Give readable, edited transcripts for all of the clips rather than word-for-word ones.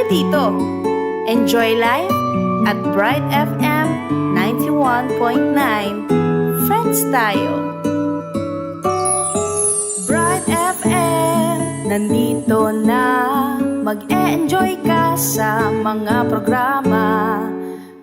dito. Enjoy life at Bright FM 91.9. Friends tayo. Bright FM, nandito na. Mag-e-enjoy ka sa mga programa.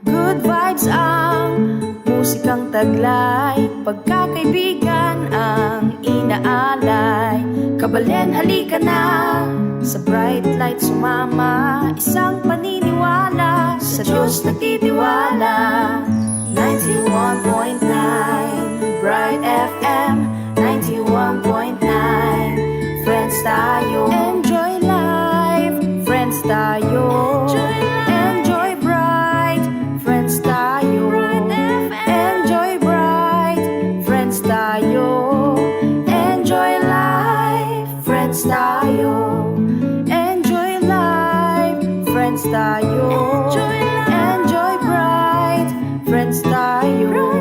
Good vibes ang musikang taglay, pagkakaibigan ang inaalay. Kabalen, halika na, sa bright light sumama. Isang paniniwala, sa Diyos nagtitiwala. 91.9 Bright FM, 91.9. Friends tayo, enjoy life. Friends tayo, enjoy bright. Friends tayo, enjoy bright. Friends tayo, enjoy life. Friends tayo, enjoy life. Friends tayo, enjoy bright. Friends tayo,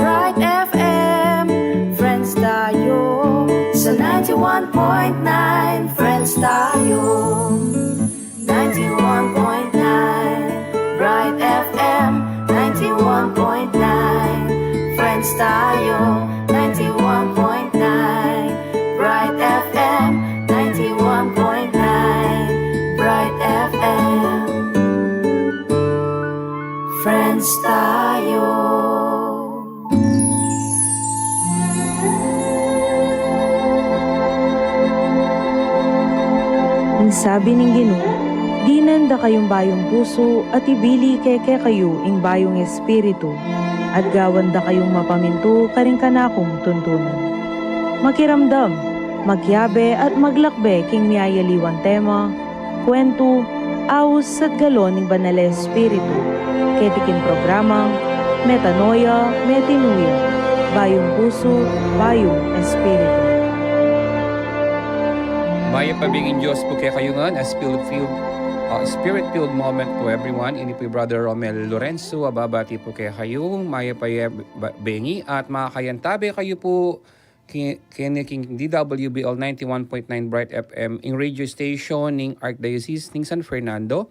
Bright FM. Friends tayo, sa 91.9. Friends tayo, 91.9 Bright FM, 91.9 Friends tayo, 91.9 Bright FM, 91.9 Bright FM. Friends tayo. Ang sabi ng Ginoo, di nanda kayong bayong puso at ibili keke kayo ing bayong espiritu at gawanda kayong mapaminto karing kanakong tuntunan. Makiramdam, magyabe at maglakbe king miyayaliwan tema, kwento, awos at galon ng banal espiritu. Ketikin programang Metanoia, Metinuia, bayong puso, bayong espiritu. Maya pabingin Diyos po kaya kayo nga, spirit-filled moment to everyone. Ini po Brother Romel Lorenzo, babati po kaya kayo, maya pabingi at makakayantabi kayo po King DWBL 91.9 Bright FM in radio station ng Archdiocese ng San Fernando,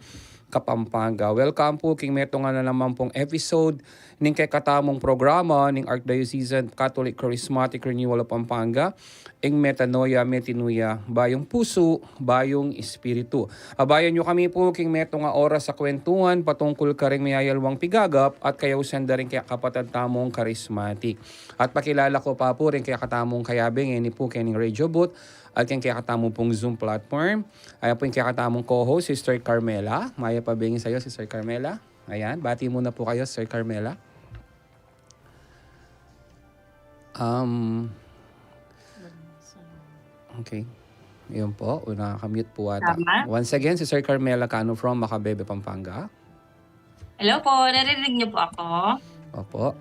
Kapampangan. Welcome po king meto nga na naman pong episode ng kay katamong programa ng Archdiocesan Catholic Charismatic Renewal of Pampanga, ing Metanoia, Metinuia, bayong puso, bayong espiritu. Abayan nyo kami po king meto nga oras sa kwentuhan patungkol ka rin mayayalwang pigagap at kayaw senda rin kaya kapatid tamong charismatic. At pakilala ko pa po rin kaya katamong kayabing ini po kaning radio booth at yung kaya katamong pong Zoom platform. Ayan po yung kaya katamong co-host, Sister Carmela. Maya pabingin sa'yo, Sister Carmela. Ayan, bati muna po kayo, Sister Carmela. Okay. Yun po, nakakamute po ata. Tama. Once again, Sister Carmela Cano from Macabebe, Pampanga. Hello po, narinig niyo po ako? Opo.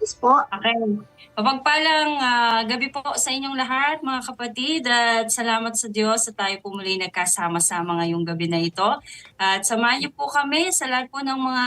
Yes po. Okay. Mapagpalang gabi po sa inyong lahat, mga kapatid, at salamat sa Diyos sa tayo po muli nagkasama-sama ngayong gabi na ito. At samahan niyo po kami sa lahat po ng mga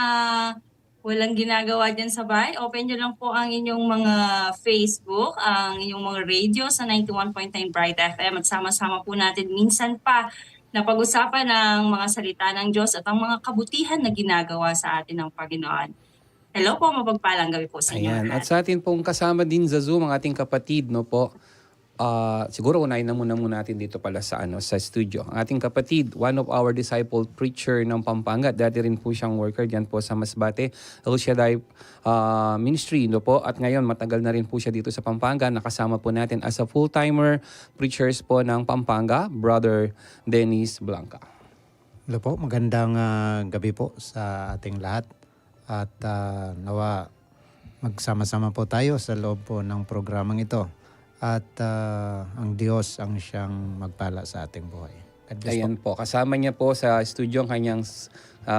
walang ginagawa dyan sa bahay. Open niyo lang po ang inyong mga Facebook, ang inyong mga radio sa 91.9 Bright FM at sama-sama po natin minsan pa na pag-usapan ng mga salita ng Diyos at ang mga kabutihan na ginagawa sa atin ng Panginoon. Hello po, mapagpalang gabi po sa inyo. Ayan. At sa atin pong kasama din sa Zoom, ang ating kapatid, no po. Siguro unahin na muna natin dito pala sa studio. Ang ating kapatid, one of our disciple preacher ng Pampanga. Dati rin po siyang worker diyan po sa Masbate, El Shaddai Ministry, no po. At ngayon, matagal na rin po siya dito sa Pampanga. Nakasama po natin as a full-timer preachers po ng Pampanga, Brother Dennis Blanca. Hello po, magandang gabi po sa ating lahat. At nawa magsama-sama po tayo sa loob po ng programang ito. At ang Diyos ang siyang magpala sa ating buhay. Ayan po, kasama niya po sa studio ang kanyang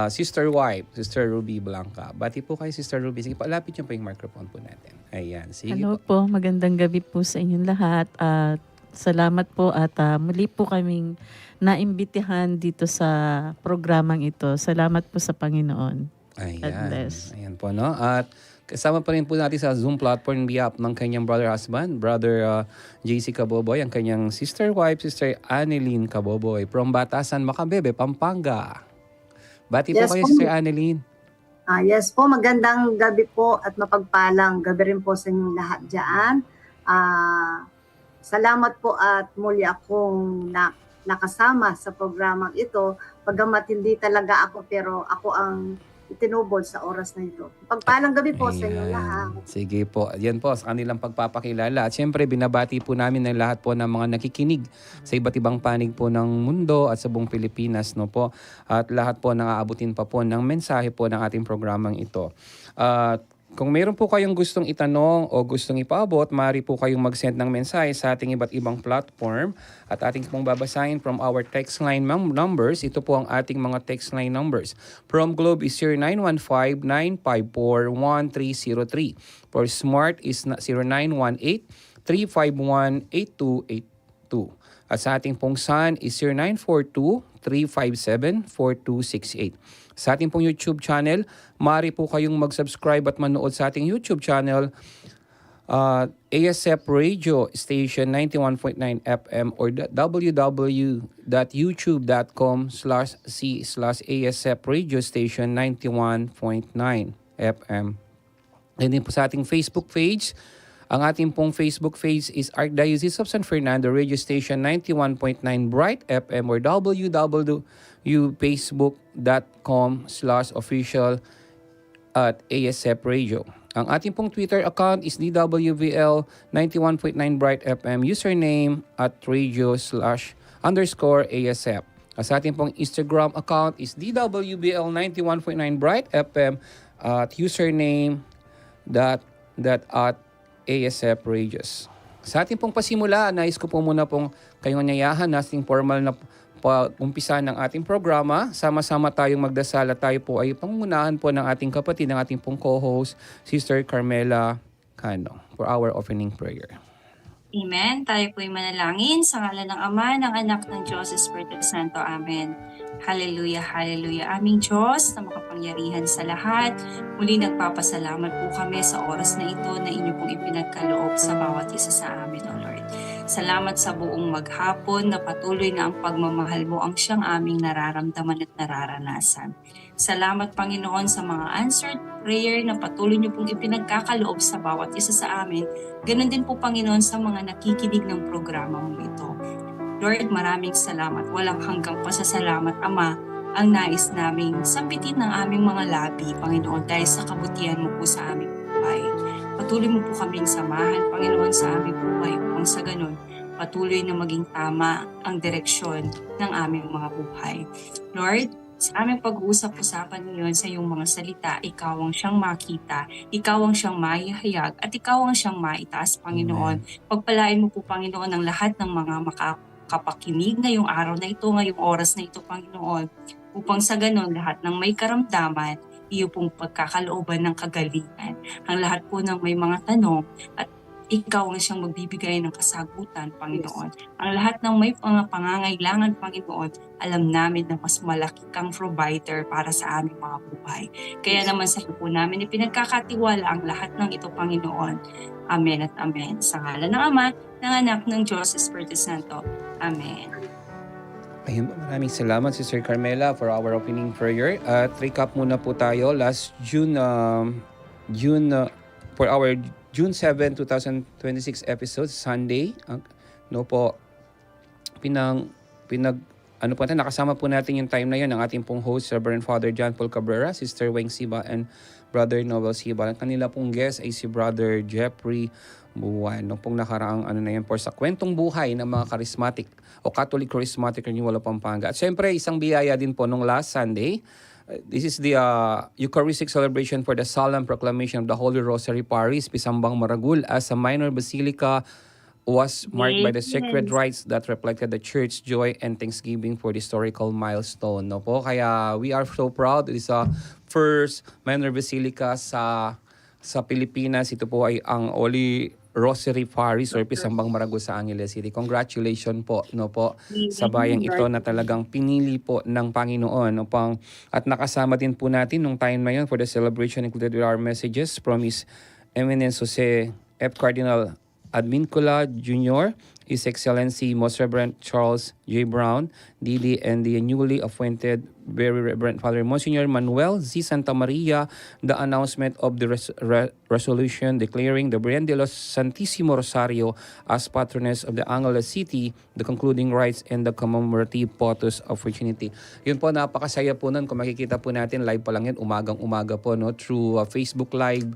sister wife, Sister Ruby Blanca. Bati po kayo, Sister Ruby. Sige, palapit niyo po yung microphone po natin. Ayan, sige. Hello po, magandang gabi po sa inyong lahat. At salamat po at muli po kaming naimbitihan dito sa programang ito. Salamat po sa Panginoon. Ayan. God bless. Ayan po, no? At kasama pa rin po natin sa Zoom platform behalf ng kanyang brother husband, Brother JC Caboboy, ang kanyang sister wife, Sister Annelyn Caboboy, from Batasan, Macabebe, Pampanga. Bati po Yes kayo, po. Sister Annalyn. Yes po, magandang gabi po at mapagpalang gabi rin po sa inyong lahat dyan. Salamat po at muli akong nakasama sa programang ito. Pagamat hindi talaga ako, pero ako ang itinubod sa oras na ito. Pagpalang gabi po sa inyong lahat. Sige po. Yan po sa kanilang pagpapakilala. At syempre, binabati po namin ng lahat po ng mga nakikinig sa iba't ibang panig po ng mundo at sa buong Pilipinas. No po. At lahat po aabutin pa po ng mensahe po ng ating programang ito. At kung mayroon po kayong gustong itanong o gustong ipaabot, maaari po kayong mag-send ng mensahe sa ating iba't ibang platform at ating pong babasahin from our text line numbers. Ito po ang ating mga text line numbers. From Globe is 0915-954-1303. For Smart is 0918-351-8282. At sa ating pong Sun is 0942-357-4268. Sa ating pong YouTube channel, maaari po kayong mag-subscribe at manood sa ating YouTube channel, ASF Radio Station 91.9 FM or www.youtube.com/c/ASF Radio Station 91.9 FM. And din po sa ating Facebook page, ang ating pong Facebook page is Archdiocese of San Fernando Radio Station 91.9 Bright FM or www.facebook.com/official@ASF Radio. Ang ating pong Twitter account is DWVL 91.9 Bright FM, username @radio/_ASF. Sa ating pong Instagram account is DWVL 91.9 Bright FM at username @ASF Radios. Sa ating pong pasimula, nais ko po muna pong kayong anyayahan na ating formal na pag-umpisa ng ating programa. Sama-sama tayong magdasal at tayo po ay pangunahan po ng ating kapatid, ng ating pong co-host, Sister Carmela Cano, for our opening prayer. Amen. Tayo po'y manalangin sa ngalan ng Ama, ng Anak, ng Diyos, Espiritu Santo. Amen. Hallelujah, hallelujah. Aming Diyos na makapangyarihan sa lahat, muli nagpapasalamat po kami sa oras na ito na inyo pong ipinagkaloob sa bawat isa sa amin, O Lord. Salamat sa buong maghapon na patuloy na ang pagmamahal mo ang siyang aming nararamdaman at nararanasan. Salamat, Panginoon, sa mga answered prayer na patuloy niyo pong ipinagkakaloob sa bawat isa sa amin. Ganon din po, Panginoon, sa mga nakikinig ng programa mo ito. Lord, maraming salamat. Walang hanggang pasasalamat, Ama, ang nais naming sampitin ng aming mga labi, Panginoon, dahil sa kabutihan mo po sa aming buhay. Patuloy mo po kaming samahan, Panginoon, sa aming buhay upang sa ganon, patuloy na maging tama ang direksyon ng aming mga buhay. Lord, sa aming pag-uusap-usapan ngayon sa iyong mga salita, ikaw ang siyang makita, ikaw ang siyang maihayag, at ikaw ang siyang maitaas, Panginoon. Pagpalain mo po, Panginoon, ang lahat ng mga makapakinig ngayong araw na ito, ngayong oras na ito, Panginoon, upang sa ganon lahat ng may karamdaman, iyo pong pagkakalooban ng kagalingan. Ang lahat po ng may mga tanong at ikaw ang siyang magbibigay ng kasagutan, Panginoon. Ang lahat ng may mga pangangailangan, Panginoon, alam namin na mas malaki kang provider para sa aming mga buhay. Kaya naman sa iyo po namin ipinagkakatiwala ang lahat ng ito, Panginoon. Amen at amen. Sa ngalan ng Ama, ng Anak, ng Diyos, Espiritu Santo. Amen. Ayun, maraming salamat, Sister Carmela, for our opening prayer. At recap muna po tayo. Last June, for our June 7, 2026 episode, Sunday, no po, nakasama po natin yung time na yun ng ating pong host, Reverend Father John Paul Cabrera, Sister Weng Siba, and Brother Noel Siba. Ang kanila pong guest ay si Brother Jeffrey Buwan. Nung pong nakaraang sa kwentong buhay ng mga charismatic o Catholic Charismatic Renewal of Pampanga. At syempre, isang biyaya din po nung last Sunday. This is the Eucharistic celebration for the solemn proclamation of the Holy Rosary Parish, Pisambang Maragul, as a minor basilica was marked by the sacred rites that reflected the Church's joy and thanksgiving for the historical milestone. No po? Kaya we are so proud. It is a first minor basilica sa Pilipinas. Ito po ay ang Holy Rosary Parish or Pisambang Maragul sa Angeles City. Congratulations po, no po, sa bayang ito na talagang pinili po ng Panginoon upang at nakasama din po natin nung time na yun for the celebration, included with our messages from His Eminence Jose F. Cardinal Admincula Jr., His Excellency Most Reverend Charles J. Brown, Dili, and the newly appointed Very Reverend Father Monsignor Manuel Z. Santa Maria, the announcement of the resolution declaring the Virgen de los Santissimo Rosario as patroness of the Angeles City, the concluding rites, and the commemorative photos of virginity. Yun po, napakasaya po nun. Kung makikita po natin, live pa lang yan, umagang-umaga po, no? Through Facebook Live,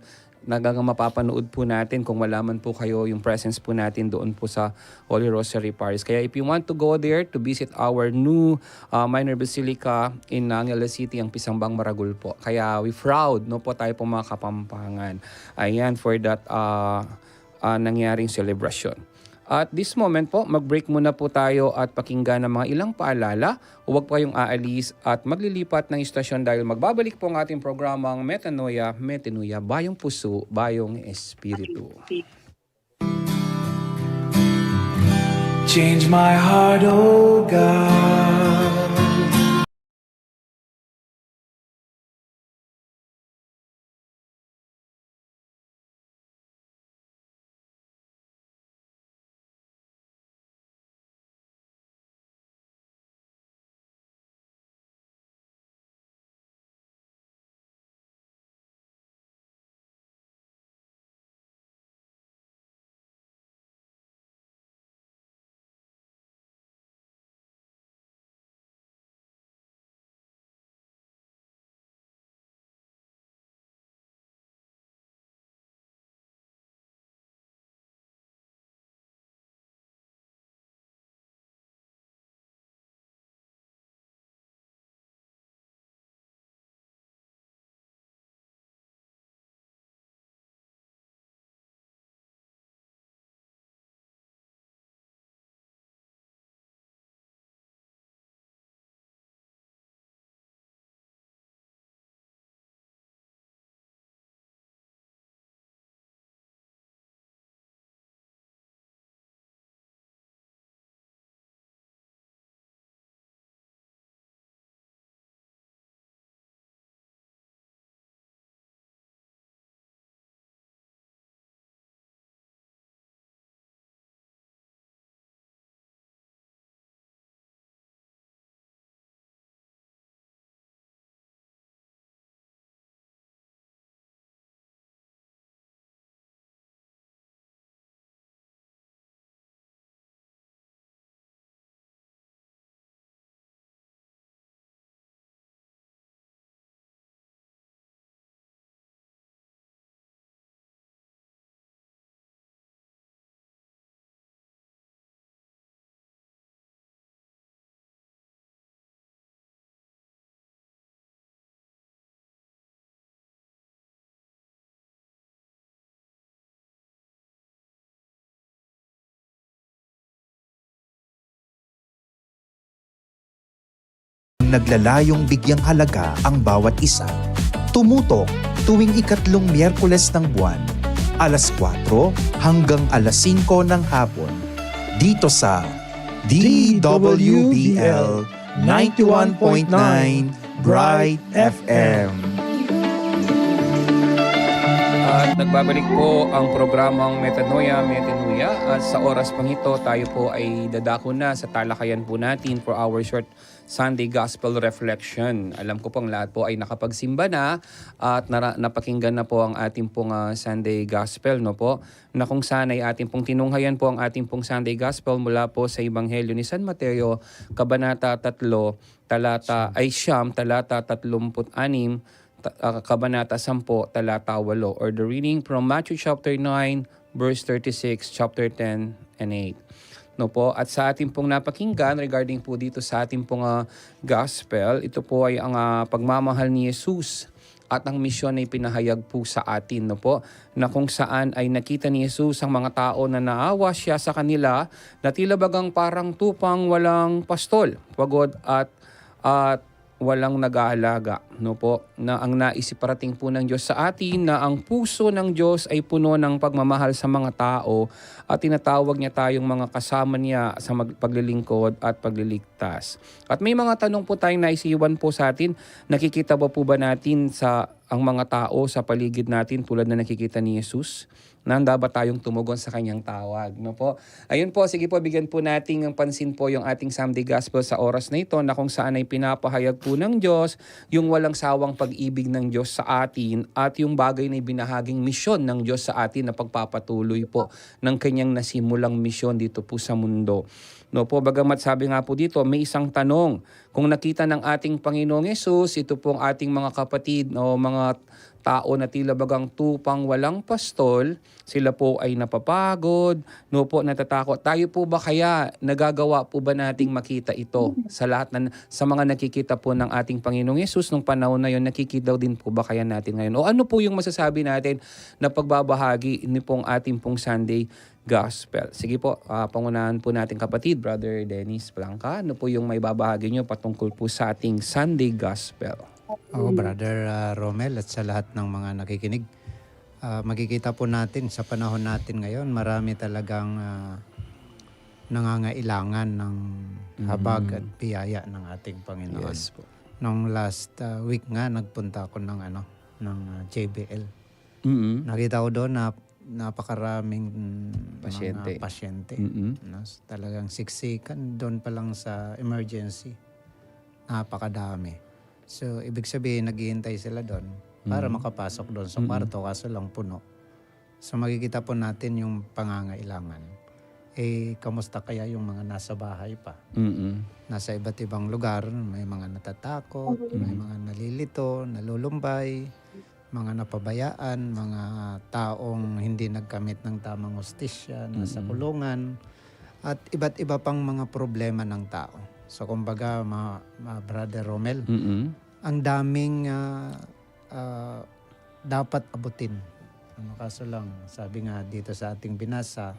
mapapanood po natin kung malaman po kayo yung presence po natin doon po sa Holy Rosary Parish. Kaya if you want to go there to visit our new minor basilica in Angeles City, ang Pisambang Maragul po. Kaya we proud, no po, tayo po mga Kapampangan. Ayan, for that nangyaring celebration. At this moment po, mag-break muna po tayo at pakinggan ng mga ilang paalala. Huwag po kayong aalis at maglilipat ng istasyon dahil magbabalik po ang ating programang Metanoia, Bayong Puso, Bayong Espiritu. Change my heart, oh God. Naglalayong bigyang halaga ang bawat isa. Tumutok tuwing ikatlong Miyerkules ng buwan, alas 4 hanggang alas 5 ng hapon, dito sa DWBL 91.9 Bright FM. At nagbabalik po ang programang Metanoia, at sa oras pang ito, tayo po ay dadako na sa talakayan po natin for our short Sunday Gospel Reflection. Alam ko pong lahat po ay nakapagsimba na at napakinggan na po ang ating pong Sunday Gospel, no po, na kung saan ay ating pong tinunghayan po ang ating pong Sunday Gospel mula po sa Ebanghelyo ni San Mateo, Kabanata 3, talata 36, Kabanata 10, talata 8, or the reading from Matthew chapter 9, verse 36, chapter 10 and 8. No po, at sa ating pong napakinggan regarding po dito sa ating pong gospel, ito po ay ang pagmamahal ni Jesus at ang misyon ay pinahayag po sa atin, no po, na kung saan ay nakita ni Jesus ang mga tao na naawa siya sa kanila na tila bagang parang tupang walang pastol, pagod at walang nag-aalaga, no po, na ang naisip parating po ng Diyos sa atin na ang puso ng Diyos ay puno ng pagmamahal sa mga tao at tinatawag niya tayong mga kasama niya sa paglilingkod at pagliligtas. At may mga tanong po tayong naisiwan po sa atin. Nakikita ba po ba natin ang mga tao sa paligid natin tulad na nakikita ni Jesus? na handa ba tayong tumugon sa kanyang tawag, no po? Ayun po, sige po, bigyan po natin ng pansin po yung ating Sunday Gospel sa oras na ito na kung saan ay pinapahayag po ng Diyos yung walang sawang pag-ibig ng Diyos sa atin at yung bagay na ibinahaging misyon ng Diyos sa atin na pagpapatuloy po ng kanyang nasimulang misyon dito po sa mundo. No po, bagamat sabi nga po dito, may isang tanong. Kung nakita ng ating Panginoong Yesus, ito pong ating mga kapatid o mga tao na tila bagang tupang walang pastol, sila po ay napapagod, no po, natatakot. Tayo po ba kaya nagagawa po ba nating makita ito sa lahat sa mga nakikita po ng ating Panginoong Yesus nung panahon na yon, nakikita din po ba kaya natin ngayon? O ano po yung masasabi natin na pagbabahagi ni pong ating pong Sunday Gospel? Sige po, pangunahan po natin kapatid, Brother Dennis Blanca. Ano po yung may babahagi nyo patungkol po sa ating Sunday Gospel? Oo, Brother Romel at sa lahat ng mga nakikinig. Makikita po natin sa panahon natin ngayon, marami talagang nangangailangan ng habag at biyaya ng ating Panginoon. Yes po. Nung last week nga, nagpunta ako ng JBL. Nakita ko doon na napakaraming Pasyente. mga pasyente. Mm-mm. Talagang siksikan doon pa lang sa emergency. Napakadami. So, ibig sabihin, naghihintay sila doon para makapasok doon sa kwarto, kaso lang puno. So, makikita po natin yung pangangailangan. Kamusta kaya yung mga nasa bahay pa? Nasa iba't ibang lugar, may mga natatakot, may mga nalilito, nalulumbay, mga napabayaan, mga taong hindi nagkamit ng tamang hustisya, nasa kulungan, at iba't iba pang mga problema ng tao. So kumbaga, Brother Romel, ang daming dapat abutin. Kaso lang, sabi nga dito sa ating binasa,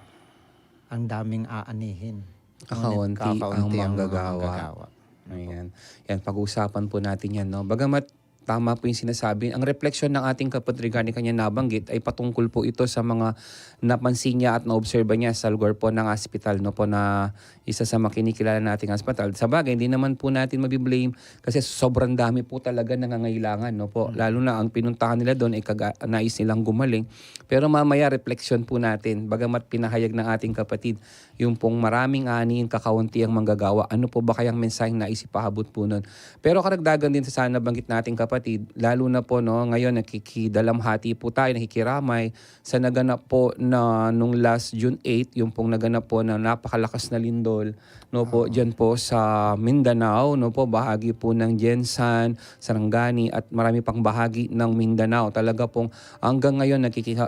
ang daming aanihin. Kakaunti ang mga manggagawa. Ayan. Yan, pag-uusapan po natin yan, no? Bagamat tama po yung sinasabi. Ang refleksyon ng ating kapatid regarding kanya nabanggit ay patungkol po ito sa mga napansin niya at naobserba niya sa lugar po ng hospital, no po, na isa sa makinikilala nating hospital. Sa bagay, hindi naman po natin mabiblame kasi sobrang dami po talaga nangangailangan, no po. Lalo na ang pinuntahan nila doon ay nais nilang gumaling. Pero mamaya refleksyon po natin, bagamat pinahayag ng ating kapatid yung pong maraming anihin, kakaunti ang manggagawa. Ano po ba kayang mensaheng naisipahabot po nun? Pero karagdagan din sa sana banggit nating kapatid, lalo na po, no, ngayon nakikidalamhati po tayo, nakikiramay sa naganap po na nung last June 8, yung pong naganap po na napakalakas na lindol, no po, dyan po sa Mindanao, no po, bahagi po ng Jensan, Sarangani at marami pang bahagi ng Mindanao. Talaga pong hanggang ngayon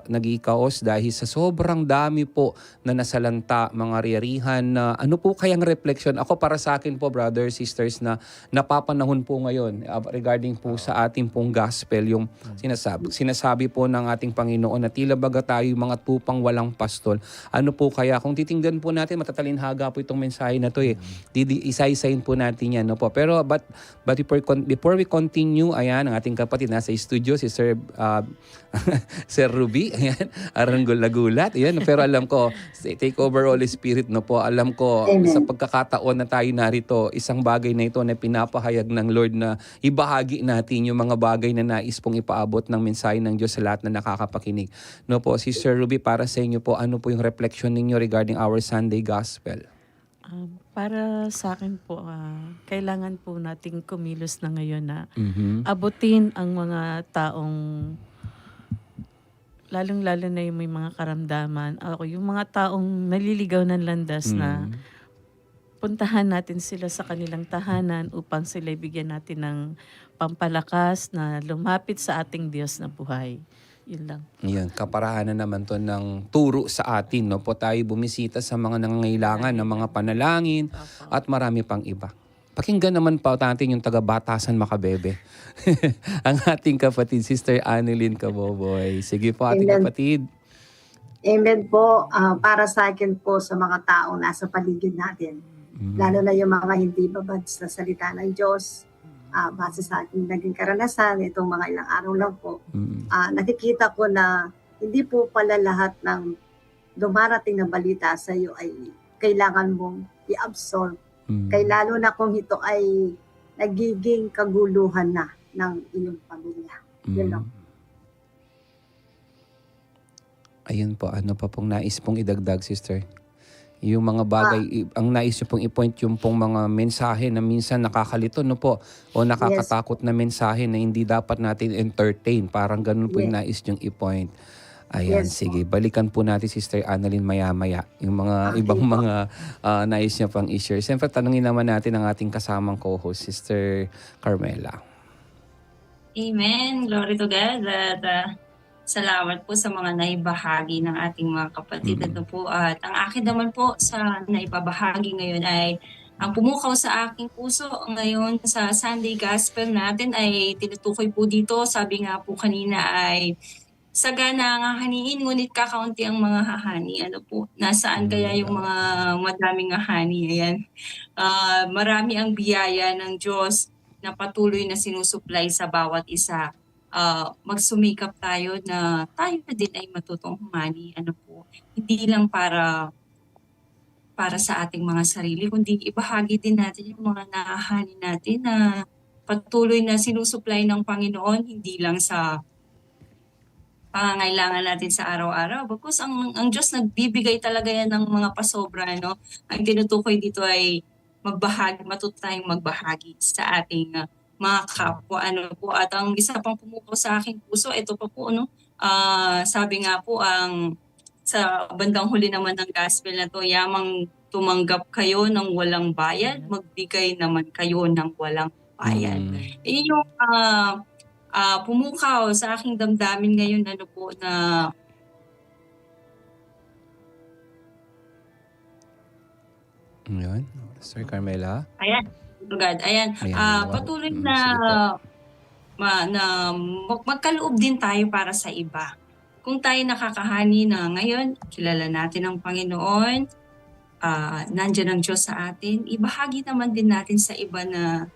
nag-iikaos dahil sa sobrang dami po na nasalanta, mga riyarihan na ano po kayang reflection. Ako para sa akin po, brothers, sisters, na napapanahon po ngayon regarding po sa ating pong gospel, yung sinasabi po ng ating Panginoon na tila baga tayo mga tupang walang pastol. Ano po kaya? Kung titingnan po natin, matatalinhaga po itong mensahe na to eh. Isa-isahin po natin yan, no po. Pero before we continue, ayan, ang ating kapatid nasa studio, si Sir Sir Ruby, ayan, aranggol na gulat. Ayan, pero alam ko, take over Holy Spirit, no po. Alam ko, sa pagkakataon na tayo narito, isang bagay na ito na pinapahayag ng Lord na ibahagi natin yung mga bagay na nais pong ipaabot ng mensahe ng Diyos sa lahat na nakakapakinig. No po, si Sir Ruby, para sa inyo po, ano po yung reflection ninyo regarding our Sunday Gospel? Para sa akin po, kailangan po nating kumilos na ngayon na abutin ang mga taong lalong-lalo na yung may mga karamdaman. Yung mga taong naliligaw ng landas na puntahan natin sila sa kanilang tahanan upang sila bigyan natin ng pampalakas na lumapit sa ating Diyos na buhay. Yun lang. Yan, kaparahanan naman to ng turo sa atin, no po, tayo bumisita sa mga nangangailangan ng mga panalangin at marami pang iba. Pakinggan naman pa natin yung taga-Batasan Makabebe. Ang ating kapatid, Sister Annalyn Kaboboy. Sige po, ating kapatid. Amen po. Para sa akin po sa mga tao nasa paligid natin, lalo na yung mga hindi babad sa salita ng Diyos, base sa aking naging karanasan, itong mga ilang araw lang po, nakikita ko na hindi po pala lahat ng dumarating na balita sa iyo ay kailangan mong i-absorb. Kaya lalo na kung ito ay nagiging kaguluhan na ng iyong pamilya. Yun lang. Ayun po, ano pa pong nais pong idagdag, sister? Yung mga bagay, ang nais nyo pong i-point yung pong mga mensahe na minsan nakakalito, no po? O nakakatakot na mensahe na hindi dapat natin entertain. Parang ganun po yung nais nyong i-point. Ayan, Yes sige. po. Balikan po natin, Sister Annalyn, maya-maya. Yung mga Okay ibang po. mga nais niya pang i-share. Siyempre, tanungin naman natin ang ating kasamang co-host, Sister Carmela. Amen. Glory to God. At salamat po sa mga naibahagi ng ating mga kapatid. Ano po, at ang akin naman po sa naibabahagi ngayon ay ang pumukaw sa aking puso ngayon sa Sunday Gospel natin ay tinutukoy po dito. Sabi nga po kanina ay sagana ang hahaniin, ngunit kakaunti ang mga hahani. Ano po, nasaan kaya yung mga madaming hahani? Ayan. Marami ang biyaya ng Diyos na patuloy na sinusupply sa bawat isa. Magsumikap tayo na tayo din ay matutong humani. Ano po, hindi lang para sa ating mga sarili, kundi ibahagi din natin yung mga nahahani natin na patuloy na sinusupply ng Panginoon, hindi lang sa pangangailangan natin sa araw-araw. Bagkus ang Diyos nagbibigay talaga yan ng mga pasobra, no? Ang tinutukoy dito ay matuto tayong magbahagi sa ating mga kapwa. Ano po, at ang isa pang pumukaw sa aking puso, ito pa po, no? Sabi nga po, sa bandang huli naman ng gospel na to, yamang tumanggap kayo ng walang bayad, magbigay naman kayo ng walang bayad. Yun yung pumukaw sa aking damdamin ngayon, ano po, na Yun. Sister Carmela. ayan, God, ayan, Wow. patuloy Sige na po. magkaloob din tayo para sa iba. Kung tayo nakakahani na ngayon, kilala natin ang Panginoon, nandiyan ang Diyos sa atin, ibahagi naman din natin sa iba na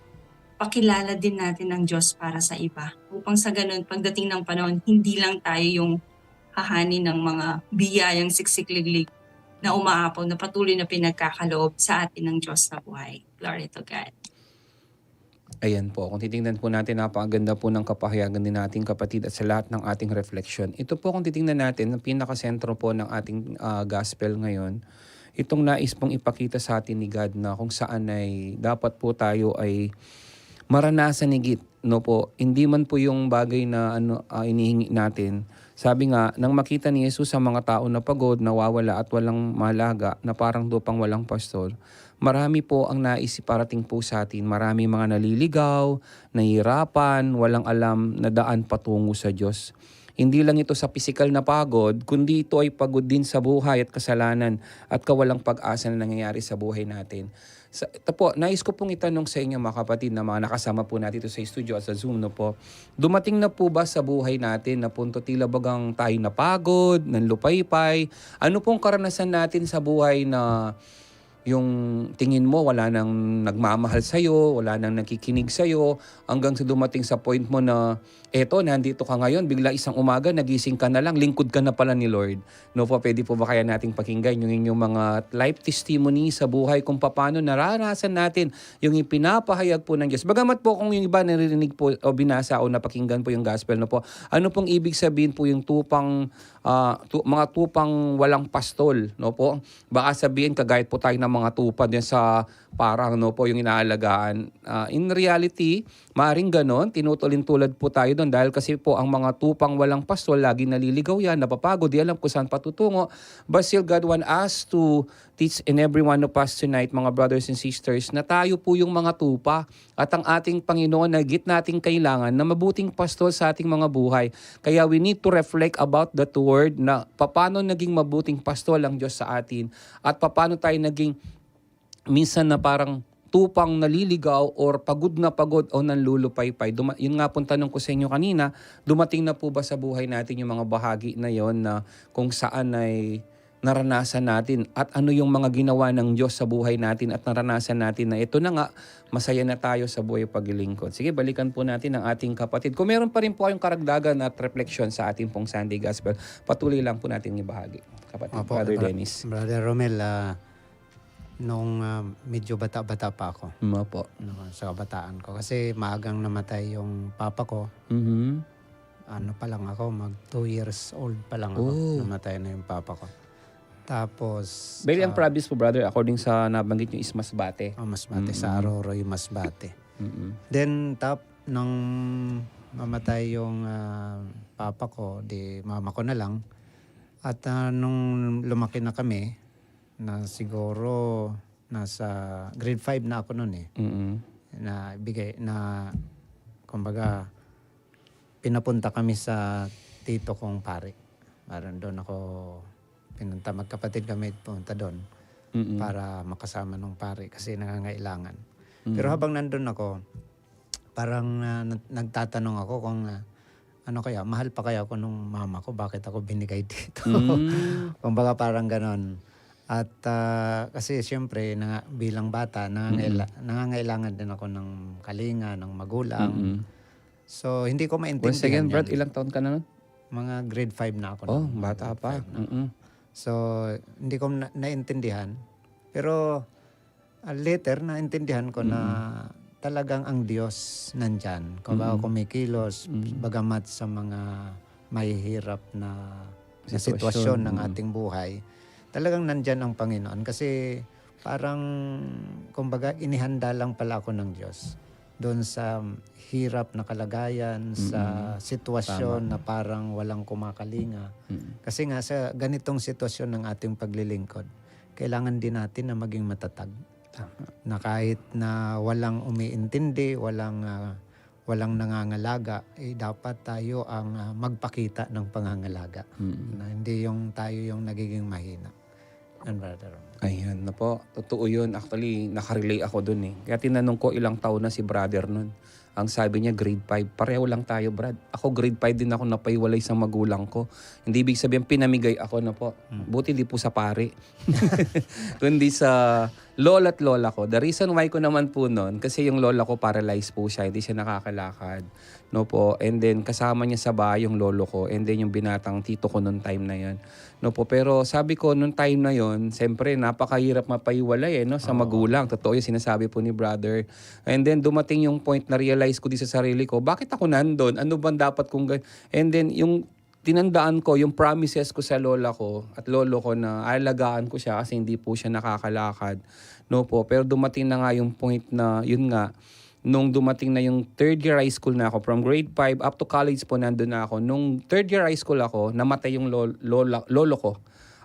pakilala din natin ang Diyos para sa iba. Upang sa ganun, pagdating ng panahon, hindi lang tayo yung hahani ng mga biyayang siksikliglig na umaapaw na patuloy na pinagkakaloob sa atin ng Diyos na buhay. Glory to God. Ayan po, kung titingnan po natin, napakaganda po ng kapahayagan din nating kapatid at sa lahat ng ating reflection. Ito po kung titingnan natin, ang pinakasentro po ng ating gospel ngayon, itong nais pong ipakita sa atin ni God na kung saan ay dapat po tayo ay maranasan higit, no po. Hindi man po yung bagay na inihingi natin. Sabi nga, nang makita ni Jesus ang mga tao na pagod, nawawala at walang malaga, na parang lupang walang pastol, marami po ang nais parating po sa atin. Marami mga naliligaw, nahihirapan, walang alam na daan patungo sa Diyos. Hindi lang ito sa pisikal na pagod, kundi ito ay pagod din sa buhay at kasalanan at kawalang pag-asa na nangyayari sa buhay natin. Ito po, nais ko pong itanong sa inyo mga kapatid na mga nakasama po natin ito sa studio at sa Zoom, no po. Dumating na po ba sa buhay natin na punto tila bagang tayo napagod, nanlupaypay? Ano pong karanasan natin sa buhay na yung tingin mo wala nang nagmamahal sa'yo, wala nang nakikinig sa'yo, hanggang sa dumating sa point mo na eto, nandito ka ngayon, bigla isang umaga, nagising ka na lang, lingkod ka na pala ni Lord. No po, pwede po ba kaya nating pakinggan yung inyong mga life testimony sa buhay kung paano naranasan natin yung ipinapahayag po ng Diyos. Bagamat po kung yung iba naririnig po o binasa o napakinggan po yung gospel, no po, ano pong ibig sabihin po yung mga tupang walang pastol, no po? Baka sabihin kagayat po tayo ng mga tupa din sa parang, no po, yung inaalagaan. In reality, maaring ganon, tinutulin-tulad po tayo doon dahil kasi po ang mga tupang walang pastol, lagi naliligaw yan, napapagod, di alam kung saan patutungo. But still, God want us to teach in every one of us tonight, mga brothers and sisters, na tayo po yung mga tupa at ang ating Panginoon na higit nating kailangan na mabuting pastol sa ating mga buhay. Kaya we need to reflect about that word na paano naging mabuting pastol ang Diyos sa atin at paano tayo naging minsan na parang tupang naliligaw or pagod na pagod o nanlulupaypay. Yun nga pong tanong ko sa inyo kanina, dumating na po ba sa buhay natin yung mga bahagi na yon na kung saan ay naranasan natin at ano yung mga ginawa ng Diyos sa buhay natin at naranasan natin na ito na nga, masaya na tayo sa buhay paglilingkod. Sige, balikan po natin ang ating kapatid. Kung meron pa rin po kayong karagdagan at reflection sa ating pong Sunday Gospel, patuloy lang po natin ibahagi. Kapatid, Opo, Brother Dennis. Brother Romel, nung medyo bata-bata pa ako, Opo. sa kabataan ko. Kasi maagang namatay yung papa ko. Mm-hmm. ano pa lang ako, mag 2 years old pa lang ako. Oh. Namatay na yung papa ko. Tapos, Bali, ang province po, brother, according sa nabanggit nyo is Masbate. Masbate, sa Aroroy, Masbate. Mm-mm. Then, nung mamatay yung papa ko, di mama ko na lang. At nung lumaki na kami, na siguro nasa grade 5 na ako noon Mm-mm. kumbaga, pinapunta kami sa tito kong pare. Parang doon ako pinunta, magkapatid kami pumunta doon Mm-mm. para makasama nung pare kasi nangangailangan. Mm. Pero habang nandun ako, parang nagtatanong ako kung ano kaya, mahal pa kaya ako nung mama ko, bakit ako binigay dito? Kumbaga parang ganon. At kasi siyempre, bilang bata, nangangailangan din ako ng kalinga, ng magulang. Mm-mm. So, hindi ko maintindihan Once again, Brad, yan. ilang taon ka na nun? Mga grade 5 na ako. Oh, nun. bata pa. Grade 5 na. Mm-mm. So, hindi ko naintindihan. Pero later, naintindihan ko na talagang ang Diyos nandyan. Kung kumikilos, bagamat sa mga mahihirap na sitwasyon ng ating buhay, talagang nandyan ang Panginoon. Kasi parang, kumbaga, inihanda lang pala ako ng Diyos doon sa hirap na kalagayan, sa sitwasyon na parang walang kumakalinga. Kasi nga sa ganitong sitwasyon ng ating paglilingkod, kailangan din natin na maging matatag. Na kahit na walang umiintindi, walang nangangalaga, dapat tayo ang magpakita ng pangangalaga. Na hindi tayo yung nagiging mahina. Brother. Ayan na po. Totoo yun. Actually, nakarelay ako dun eh. Kaya tinanong ko ilang taon na si brother nun. Ang sabi niya, grade 5. Pareho lang tayo, Brad. Ako grade 5 din ako napaiwalay sa magulang ko. Hindi ibig sabihin pinamigay ako na po. Buti di po sa pare. Kundi sa lola at lola ko. The reason why ko naman po nun, kasi yung lola ko paralyzed po siya. Hindi siya nakakalakad. No po. And then kasama niya sa bahay yung lolo ko. And then yung binatang tito ko nung time na yun. No po. Pero sabi ko nung time na yun, siyempre napakahirap mapaiwalay sa magulang. Totoo yung sinasabi po ni brother. And then dumating yung point na realize ko di sa sarili ko, bakit ako nandun? Ano bang dapat kong And then yung tinandaan ko, yung promises ko sa lola ko at lolo ko na alagaan ko siya kasi hindi po siya nakakalakad. No po. Pero dumating na nga yung point na, yun nga, nung dumating na yung third year high school na ako, from grade 5 up to college po nandun na ako. Nung third year high school ako, namatay yung lolo ko.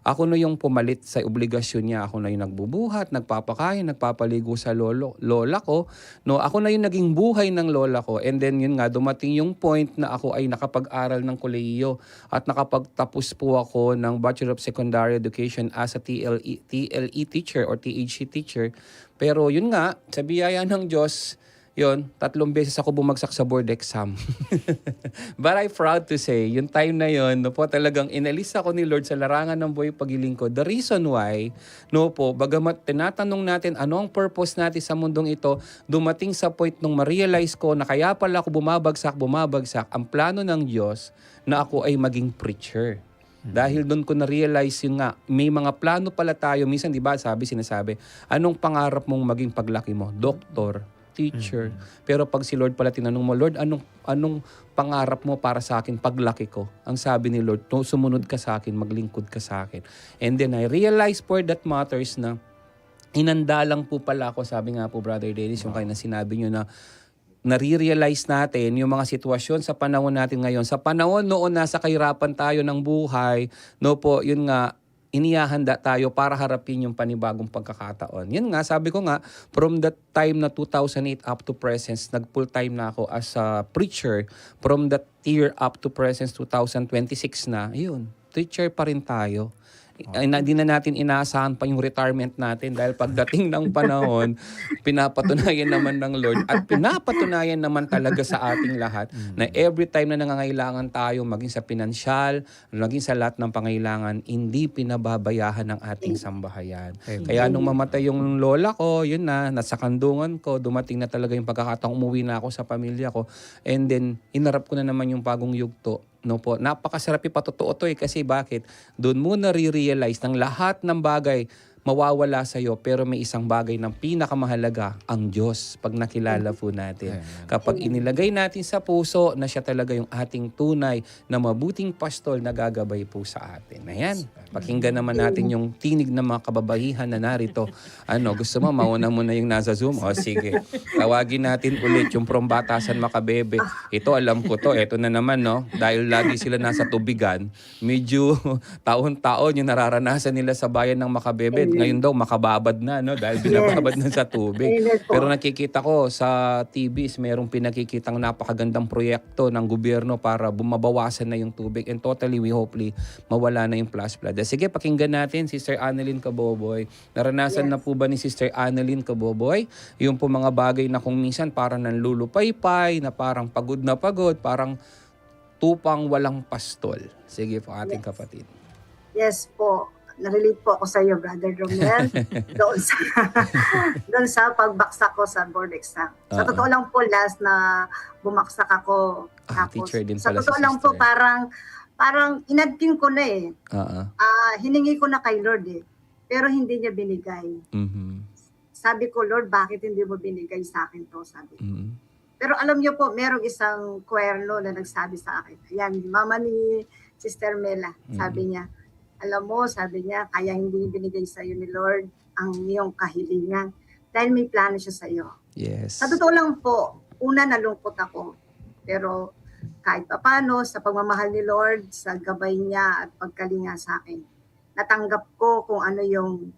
Ako na yung pumalit sa obligasyon niya. Ako na yung nagbubuhat, nagpapakain, nagpapaligo sa lola ko. No, ako na yung naging buhay ng lola ko. And then yun nga, dumating yung point na ako ay nakapag-aral ng kolehiyo at nakapagtapos po ako ng Bachelor of Secondary Education as a TLE teacher or THC teacher. Pero yun nga, sa biyaya ng Diyos, yun, 3 beses ako bumagsak sa board exam. But I'm proud to say, yung time na yun, no po, talagang inalis ako ni Lord sa larangan ng buhay paglilingkod. The reason why, no po, bagamat tinatanong natin ano ang purpose natin sa mundong ito, dumating sa point nung ma-realize ko na kaya pala ako bumabagsak, ang plano ng Diyos na ako ay maging preacher. Dahil doon ko na-realize yun nga, may mga plano pala tayo. Minsan, di ba, sinasabi, anong pangarap mong maging paglaki mo? Doktor, teacher. Pero pag si Lord pala tinanong mo, Lord, anong pangarap mo para sa akin paglaki ko? Ang sabi ni Lord, sumunod ka sa akin, maglingkod ka sa akin. And then I realized for that matters na inanda lang po pala ako, sabi nga po Brother Dennis, yung kayo na sinabi nyo na nare-realize natin yung mga sitwasyon sa panahon natin ngayon. Sa panahon noon nasa kahirapan tayo ng buhay, no po, yun nga, inihahanda tayo para harapin yung panibagong pagkakataon. Yan nga, sabi ko nga, from that time na 2008 up to present, nag-full time na ako as a preacher. From that year up to present, 2026 na, yun, preacher pa rin tayo. Hindi na natin inaasahan pa yung retirement natin dahil pagdating ng panahon, pinapatunayan naman ng Lord at pinapatunayan naman talaga sa ating lahat na every time na nangangailangan tayo, maging sa pinansyal, maging sa lahat ng pangailangan, hindi pinababayahan ng ating sambahayan. Kaya nung mamatay yung lola ko, yun na, nasa kandungan ko, dumating na talaga yung pagkakataong umuwi na ako sa pamilya ko. And then, inarap ko na naman yung bagong yugto. No po, napakasarap ipatotoo to kasi bakit? Doon mo na re-realize ng lahat ng bagay, mawawala sa'yo, pero may isang bagay ng pinakamahalaga, ang Diyos, pag nakilala po natin. Kapag inilagay natin sa puso na siya talaga yung ating tunay na mabuting pastol na gagabay po sa atin. Ayan, pakinggan naman natin yung tinig ng mga kababaihan na narito. Gusto mo, mauna mo na yung nasa Zoom? O sige, tawagin natin ulit yung From Batasan Makabebe. Ito, alam ko to. Ito na naman, no? Dahil lagi sila nasa tubigan, medyo taon-taon yung nararanasan nila sa bayan ng Makabebe. Ngayon daw, makababad na, no? Dahil binababad na sa tubig. Amen po. Pero nakikita ko sa TVs, merong pinakikitang napakagandang proyekto ng gobyerno para bumabawasan na yung tubig. And totally, we hopefully, mawala na yung flash flood. Sige, pakinggan natin, Sister Annalyn Kaboboy. Naranasan na po ba ni Sister Annalyn Kaboboy yung po mga bagay na kung minsan parang nanlulupaypay, na parang pagod na pagod, parang tupang walang pastol? Sige po, ating kapatid. Yes po. Na-relate po ako sa iyo, Brother Romel. doon sa pagbaksak ko sa board exam. Sa totoo lang po, last na bumaksak ako. Teacher din sa pala totoo si lang po, sister. parang inadkin ko na eh. Hiningi ko na kay Lord eh. Pero hindi niya binigay. Sabi ko, Lord, bakit hindi mo binigay sa akin to? Sabi ko. Pero alam niyo po, merong isang choirno na nagsabi sa akin. Ayan, mama ni Sister Mela. Sabi niya, alam mo, sabi niya, kaya hindi binigay sa iyo ni Lord ang iyong kahilingan. Dahil may plano siya sa iyo. Yes. Sa totoo lang po, una nalungkot ako. Pero kahit papano, sa pagmamahal ni Lord, sa gabay niya at pagkalinga sa akin, natanggap ko kung ano yung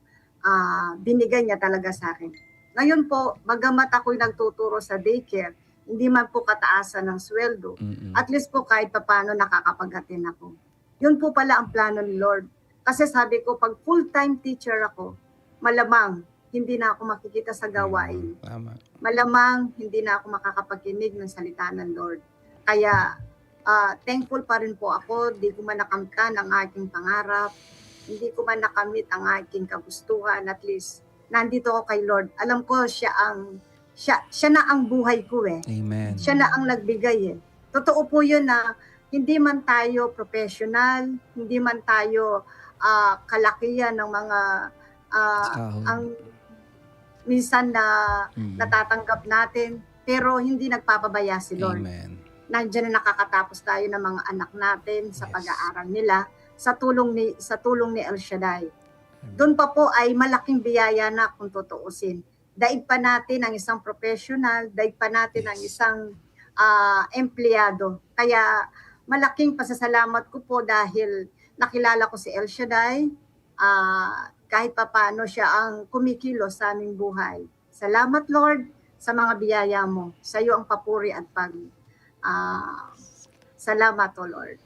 binigay niya talaga sa akin. Ngayon po, bagamat ako'y nagtuturo sa daycare, hindi man po kataasan ng sweldo, at least po kahit papano nakakapagatin ako. Yun po pala ang plano ni Lord. Kasi sabi ko, pag full-time teacher ako, malamang hindi na ako makikita sa gawain. Tama. Malamang hindi na ako makakapagkinig ng salita ng Lord. Kaya thankful pa rin po ako, di ko man nakamtan ang aking pangarap, hindi ko man nakamit ang aking kagustuhan, at least nandito ako kay Lord. Alam ko siya na ang buhay ko eh. Amen. Siya na ang nagbigay eh. Totoo po yun na hindi man tayo professional, hindi man tayo kalakihan ng mga ang minsan na natatanggap natin, pero hindi nagpapabaya si Lord. Amen. Nandiyan na nakakatapos tayo ng mga anak natin sa pag-aaral nila sa tulong ni El Shaddai. Doon pa po ay malaking biyaya na kung tutuusin. Daig pa natin ang isang professional, daig pa natin ang isang empleyado. Kaya malaking pasasalamat ko po dahil nakilala ko si El Shaddai, kahit papaano siya ang kumikilos sa aming buhay. Salamat Lord sa mga biyaya mo. Sa iyo ang papuri at salamat o Lord.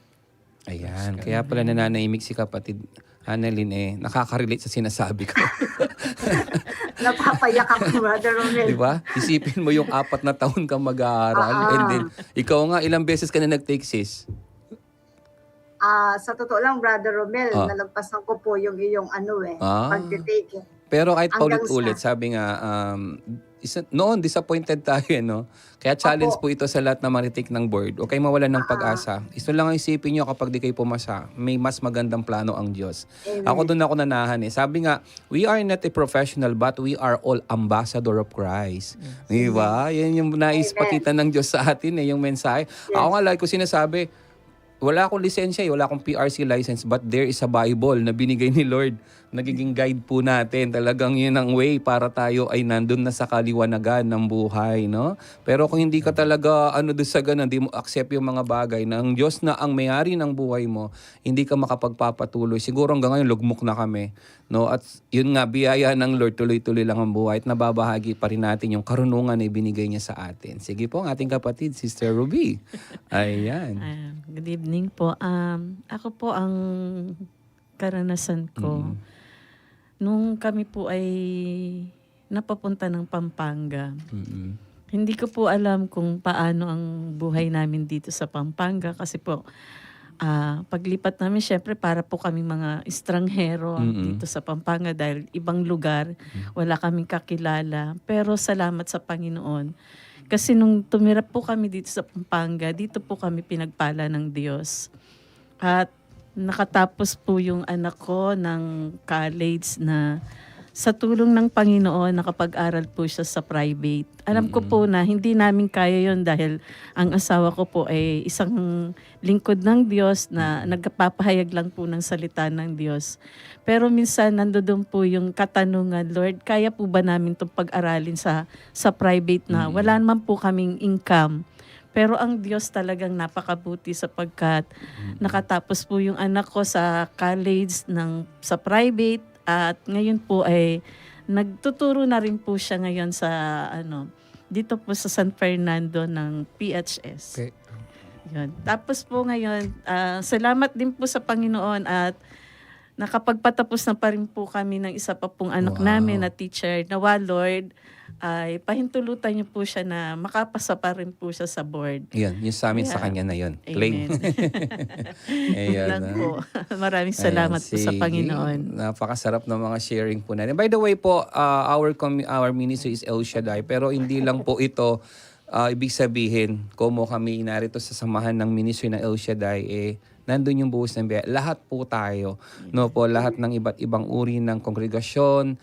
Ayan, kaya pala nananahimik si kapatid Annalyn nakaka-relate sa sinasabi ko. Napapayak ako, Brother Romel. Di ba? Isipin mo yung 4 na taon kang mag-aaral and then ikaw nga ilang beses ka na nag-take sis? Sa totoo lang, Brother Romel, nalagpasan ko po yung iyong pag-take. Pero kahit Hanggang paulit-ulit, sabi nga, noon disappointed tayo, no? Kaya challenge po ito sa lahat na maritik ng board. Okay, mawalan ng pag-asa. Ito lang ang isipin nyo kapag di kayo pumasa. May mas magandang plano ang Diyos. Amen. Ako doon ako nanahan Sabi nga, we are not a professional but we are all ambassador of Christ. Di ba? Yan yung nais pakita ng Diyos sa atin yung mensahe. Ako nga, like ko sinasabi, wala akong lisensya, wala akong PRC license, but there is a Bible na binigay ni Lord. Nagiging guide po natin. Talagang yun ang way para tayo ay nandun na sa kaliwanagan ng buhay, no? Pero kung hindi ka talaga doon sa ganun, hindi mo accept yung mga bagay na ang Diyos na ang may-ari ng buhay mo, hindi ka makapagpapatuloy. Siguro hanggang ngayon, lugmok na kami, no? At yun nga, biyaya ng Lord, tuloy-tuloy lang ang buhay at nababahagi pa rin natin yung karunungan na ibinigay niya sa atin. Sige po, ang ating kapatid, Sister Ruby. Ayan. Good evening po. Ako po ang karanasan ko. Nung kami po ay napapunta ng Pampanga, hindi ko po alam kung paano ang buhay namin dito sa Pampanga kasi po paglipat namin, syempre para po kami mga estranghero dito sa Pampanga dahil ibang lugar, wala kaming kakilala. Pero salamat sa Panginoon. Kasi nung tumira po kami dito sa Pampanga, dito po kami pinagpala ng Diyos. At nakatapos po yung anak ko ng college na sa tulong ng Panginoon, nakapag-aral po siya sa private. Alam ko po na hindi namin kaya yon dahil ang asawa ko po ay isang lingkod ng Diyos na nagpapahayag lang po ng salita ng Diyos. Pero minsan nandoon po yung katanungan, Lord, kaya po ba namin itong pag-aralin sa private na wala naman po kaming income. Pero ang Diyos talagang napakabuti sapagkat nakatapos po yung anak ko sa college sa private at ngayon po ay nagtuturo na rin po siya ngayon sa dito po sa San Fernando ng PHS. Okay. Yun. Tapos po ngayon, salamat din po sa Panginoon at nakapagpatapos na pa rin po kami ng isa pa pong anak namin na teacher. Nawa, Lord, ay pahintulutan niyo po siya na makapasa pa rin po siya sa board. Yan, yung sa amin sa Yeah. kanya na yun. Amen. Claim. Ayan. Lang po. Maraming salamat po sa Sige. Panginoon. Napakasarap ng mga sharing po natin. By the way po, our ministry is El Shaddai, pero hindi lang po ito ibig sabihin, kung kami narito sa samahan ng ministry ng El Shaddai, nandun yung buhos ng biyaya. Lahat po tayo. No po, lahat ng iba't ibang uri ng kongregasyon,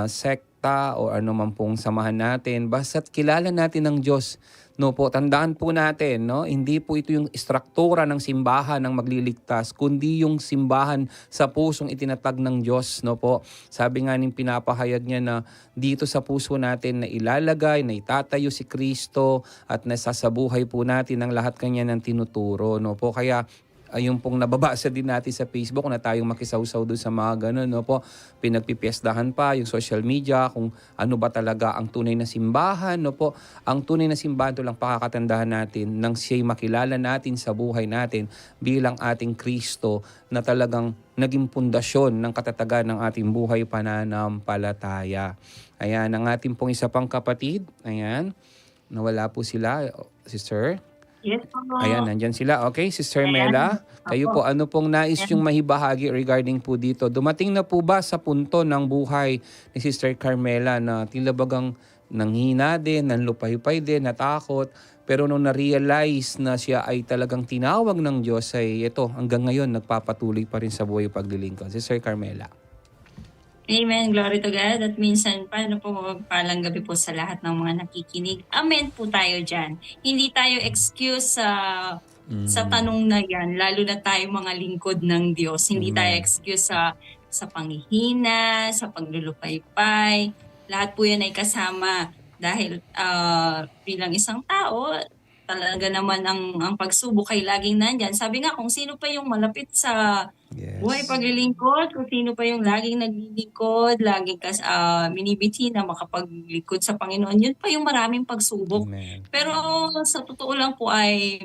sekta, o ano man pong samahan natin. Basta't kilala natin ng Diyos. No po, tandaan po natin, no? Hindi po ito yung istruktura ng simbahan ng magliligtas, kundi yung simbahan sa pusong itinatag ng Diyos, no po. Sabi nga ning pinapahayag niya na dito sa puso natin na ilalagay, na itatayo si Kristo at nasasabuhay po natin ang lahat kanya ng tinuturo, no po. Kaya yung pong nababasa din natin sa Facebook na tayong makisawsaw doon sa mga ganun, no po. Pinagpipiestahan pa yung social media kung ano ba talaga ang tunay na simbahan, no po. Ang tunay na simbahan, ito lang pakakatandahan natin nang siya'y makilala natin sa buhay natin bilang ating Kristo na talagang naging pundasyon ng katatagan ng ating buhay pananampalataya. Ayan, ang ating pong isa pang kapatid, ayan, nawala po sila, sister. Yes po. Ayan, nandyan sila. Okay, Sister Ayan. Mela, kayo po, ano pong nais yung mahibahagi regarding po dito? Dumating na po ba sa punto ng buhay ni Sister Carmela na tila bagang nanghina din, nanlupay-pay din, natakot, pero nung na-realize na siya ay talagang tinawag ng Diyos, ay ito, hanggang ngayon, nagpapatuloy pa rin sa buhay paglilingkod. Sister Carmela. Amen. Glory to God. At minsan, paano po palang gabi po sa lahat ng mga nakikinig. Amen po tayo dyan. Hindi tayo excuse sa tanong na yan, lalo na tayo mga lingkod ng Diyos. Hindi Amen. tayo excuse sa panghihina, sa paglulupaypay. Lahat po yan ay kasama dahil bilang isang tao, talaga naman ang pagsubok ay laging nandyan. Sabi nga, kung sino pa yung malapit sa buhay paglilingkod, kung sino pa yung laging naglilingkod, laging minibiti na makapaglingkod sa Panginoon, yun pa yung maraming pagsubok. Amen. Pero sa totoo lang po ay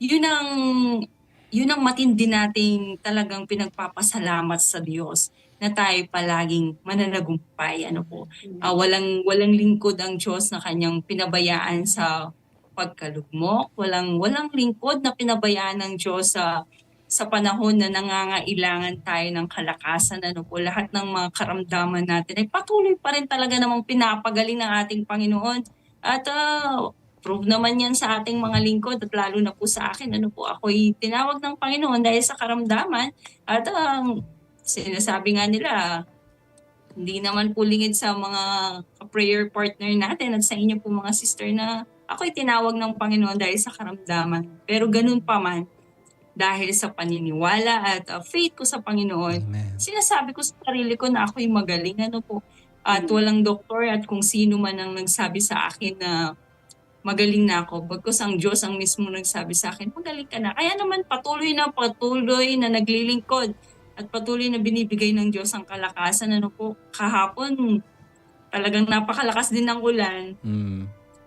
yun ang matindi nating talagang pinagpapasalamat sa Diyos na tayo palaging mananagumpay. Walang lingkod ang Diyos na kanyang pinabayaan sa pagkalugmok. Walang lingkod na pinabayaan ng Diyos sa panahon na nangangailangan tayo ng kalakasan. Lahat ng mga karamdaman natin ay patuloy pa rin talaga namang pinapagaling ng ating Panginoon. At prove naman yan sa ating mga lingkod at lalo na po sa akin. Ako'y tinawag ng Panginoon dahil sa karamdaman. At sinasabi nga nila, hindi naman po lingid sa mga prayer partner natin at sa inyo po mga sister na ako'y tinawag ng Panginoon dahil sa karamdaman. Pero ganun pa man, dahil sa paniniwala at faith ko sa Panginoon, Amen. sinasabi ko sa sarili ko na ako'y magaling. At walang doktor at kung sino man ang nagsabi sa akin na magaling na ako. Bagkus ang Diyos ang mismo nagsabi sa akin, magaling ka na. Kaya naman patuloy na naglilingkod at patuloy na binibigay ng Diyos ang kalakasan. Kahapon, talagang napakalakas din ng ulan.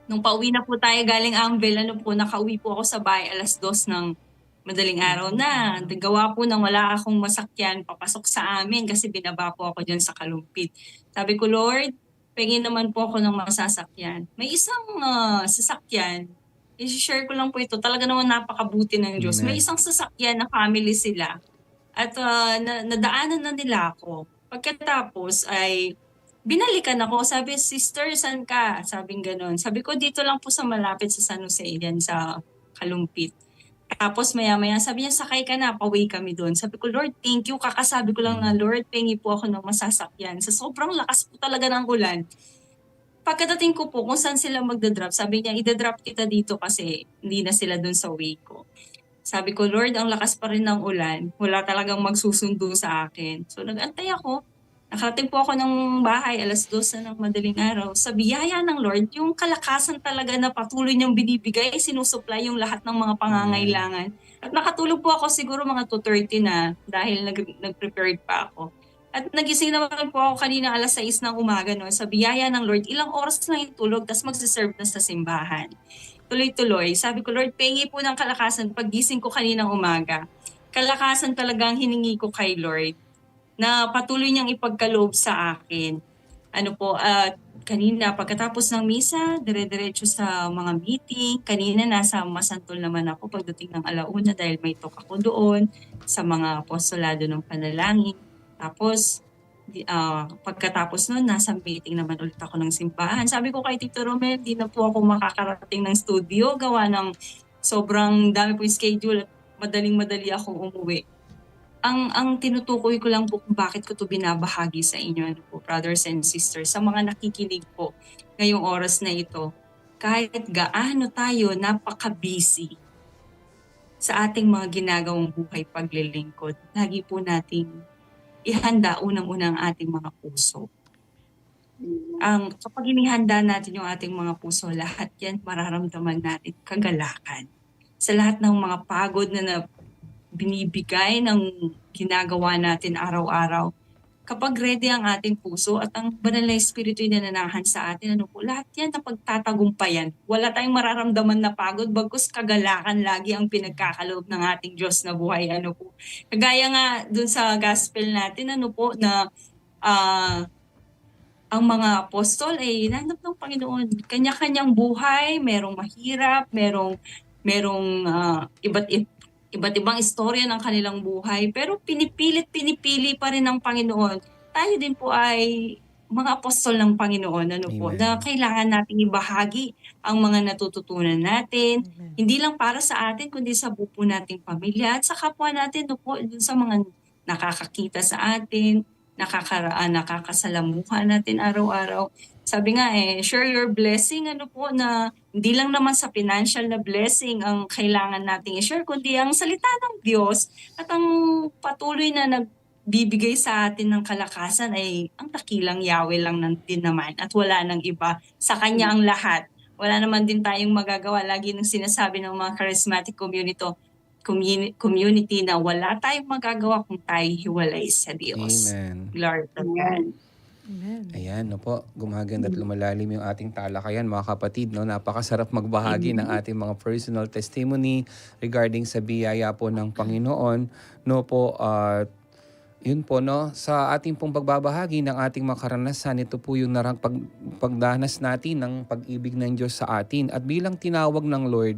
Nung pauwi na po tayo galing Anvil, nakauwi po ako sa bahay 2:00 ng madaling araw na. Gawa po nang wala akong masakyan papasok sa amin kasi binaba po ako dyan sa Kalumpit. Sabi ko, Lord, pengin naman po ako ng masasakyan. May isang sasakyan, i-share ko lang po ito, talaga naman napakabuti ng Diyos. Amen. May isang sasakyan na family sila at nadaanan na nila ako. Pagkatapos ay binalikan ako, sabi, sister, saan ka? Sabing ganon. Sabi ko, dito lang po sa malapit sa San Jose, yan sa Kalumpit. Tapos maya-maya sabi niya, sakay ka na, pauwi kami doon. Sabi ko, Lord, thank you. Kakasabi ko lang na, Lord, pengi po ako ng masasakyan. Sa sobrang lakas po talaga ng ulan. Pagkadating ko po, kung saan sila magdadrop, sabi niya, idadrop kita dito kasi hindi na sila doon sa way ko. Sabi ko, Lord, ang lakas pa rin ng ulan. Wala talagang magsusundo sa akin. So nag-antay ako. Nakarating po ako ng bahay, 12:00 na ng madaling araw. Sa biyaya ng Lord, yung kalakasan talaga na patuloy niyang binibigay, sinusupply yung lahat ng mga pangangailangan. At nakatulog po ako siguro mga 2:30 na dahil nag-prepared pa ako. At nagising naman po ako kanina 6:00 ng umaga no, sa biyaya ng Lord. Ilang oras lang itulog, tapos magsiserve na sa simbahan. Tuloy-tuloy. Sabi ko, Lord, pengi po ng kalakasan paggising ko kaninang umaga. Kalakasan talagang hiningi ko kay Lord na patuloy niyang ipagkaloob sa akin. Ano po, kanina pagkatapos ng misa, dire-diretso sa mga meeting. Kanina nasa Masantol naman ako pagdating ng 1:00 dahil may talk ako doon sa mga apostolado ng panalangin. Tapos, pagkatapos nun, nasa meeting naman ulit ako ng simbahan. Sabi ko kay Tito Romel, di na po ako makakarating ng studio, gawa ng sobrang dami po yung schedule at madaling-madali akong umuwi. Ang tinutukoy ko lang po kung bakit ko to binabahagi sa inyo, ano po, brothers and sisters, sa mga nakikinig po ngayong oras na ito, kahit gaano tayo napaka-busy sa ating mga ginagawang buhay paglilingkod, lagi po nating ihanda unang-unang ating mga puso. Kapag inihanda natin yung ating mga puso, lahat yan mararamdaman natin kagalakan. Sa lahat ng mga pagod na binibigay ng ginagawa natin araw-araw, kapag ready ang ating puso at ang banal na espiritu yung nananahan sa atin, ano po, lahat yan na pagtatagumpayan. Wala tayong mararamdaman na pagod, bagkus kagalakan lagi ang pinagkakaloob ng ating Diyos na buhay. Ano po. Kagaya nga dun sa gospel natin, ano po, na ang mga apostol ay hinanap ng Panginoon. Kanya-kanyang buhay, merong mahirap, merong iba't ibang istorya ng kanilang buhay, pero pinipili pa rin ng Panginoon. Tayo din po ay mga apostol ng Panginoon, ano po, Amen. na kailangan nating ibahagi ang mga natututunan natin, hindi lang para sa atin, kundi sa buo nating pamilya at sa kapwa natin, ano po, dun sa mga nakakakita sa atin, nakakasalamuha natin araw-araw. Sabi nga share your blessing, ano po, na hindi lang naman sa financial na blessing ang kailangan nating i-share, kundi ang salita ng Diyos at ang patuloy na nagbibigay sa atin ng kalakasan ay ang dakilang Yahweh lang din naman at wala nang iba. Sa Kanya ang lahat. Wala naman din tayong magagawa. Lagi nang sinasabi ng mga charismatic community na wala tayong magagawa kung tayo hiwalay sa Diyos. Amen. Glory to God. Ayan, no po, gumaganda at lumalalim yung ating talakayan, mga kapatid. No? Napakasarap magbahagi ng ating mga personal testimony regarding sa biyaya po ng Panginoon. No po, yun po, no, sa ating pong pagbabahagi ng ating mga karanasan, ito po yung pagdanas natin ng pag-ibig ng Diyos sa atin. At bilang tinawag ng Lord,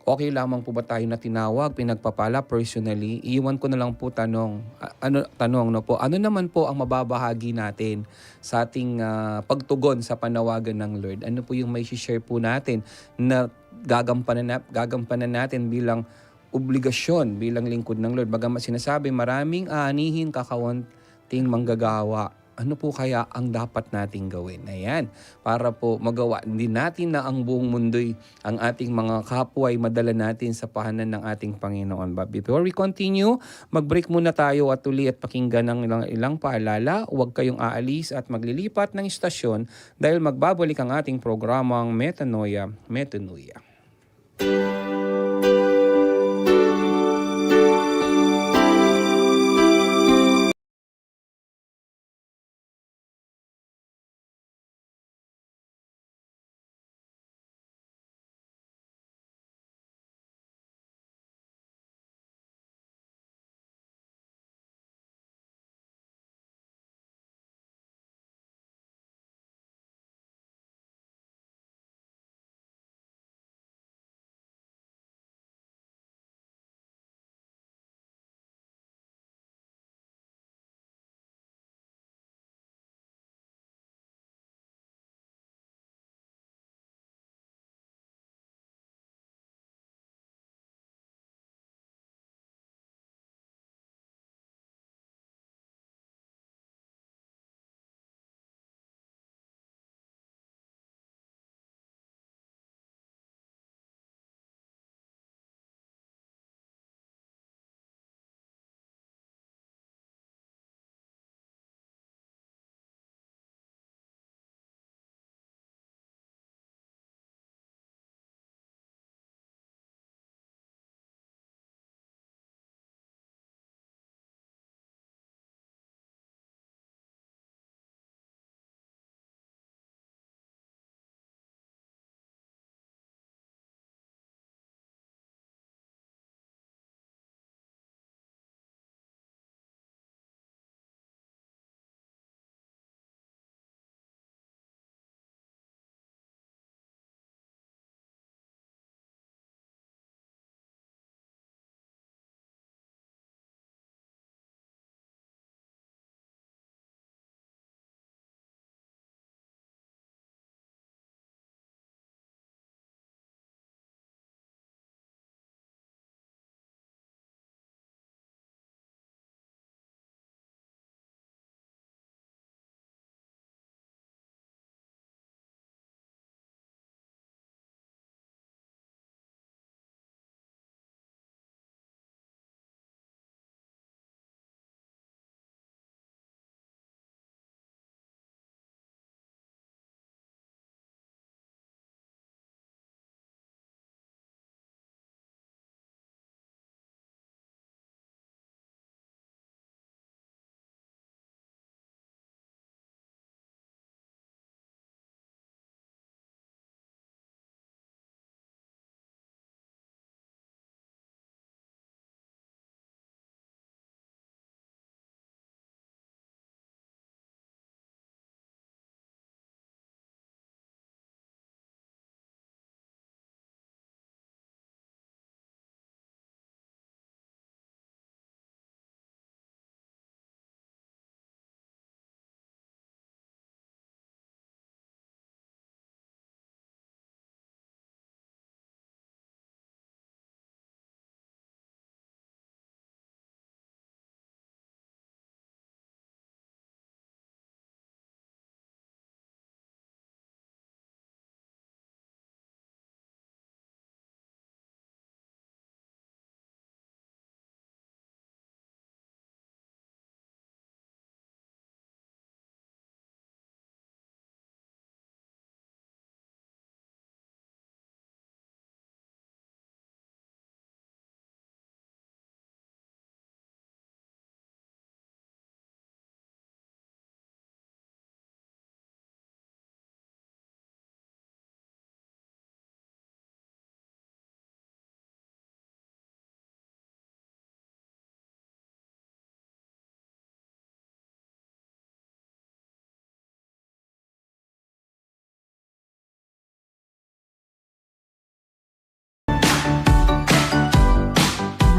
okay lamang po ba tayo na tinawag, pinagpapala personally? Iiwan ko na lang po tanong no po, ano naman po ang mababahagi natin sa ating pagtugon sa panawagan ng Lord? Ano po yung may share po natin na gagampanan natin bilang obligasyon, bilang lingkod ng Lord? Bagamat sinasabi, maraming aanihin, kakaunting manggagawa. Ano po kaya ang dapat nating gawin? Ayan, para po magawa din natin na ang buong mundo'y ang ating mga kapwa ay madala natin sa pahanan ng ating Panginoon. But before we continue, mag-break muna tayo at uli at pakinggan ng ilang paalala. Huwag kayong aalis at maglilipat ng istasyon dahil magbabalik ang ating programang Metanoia.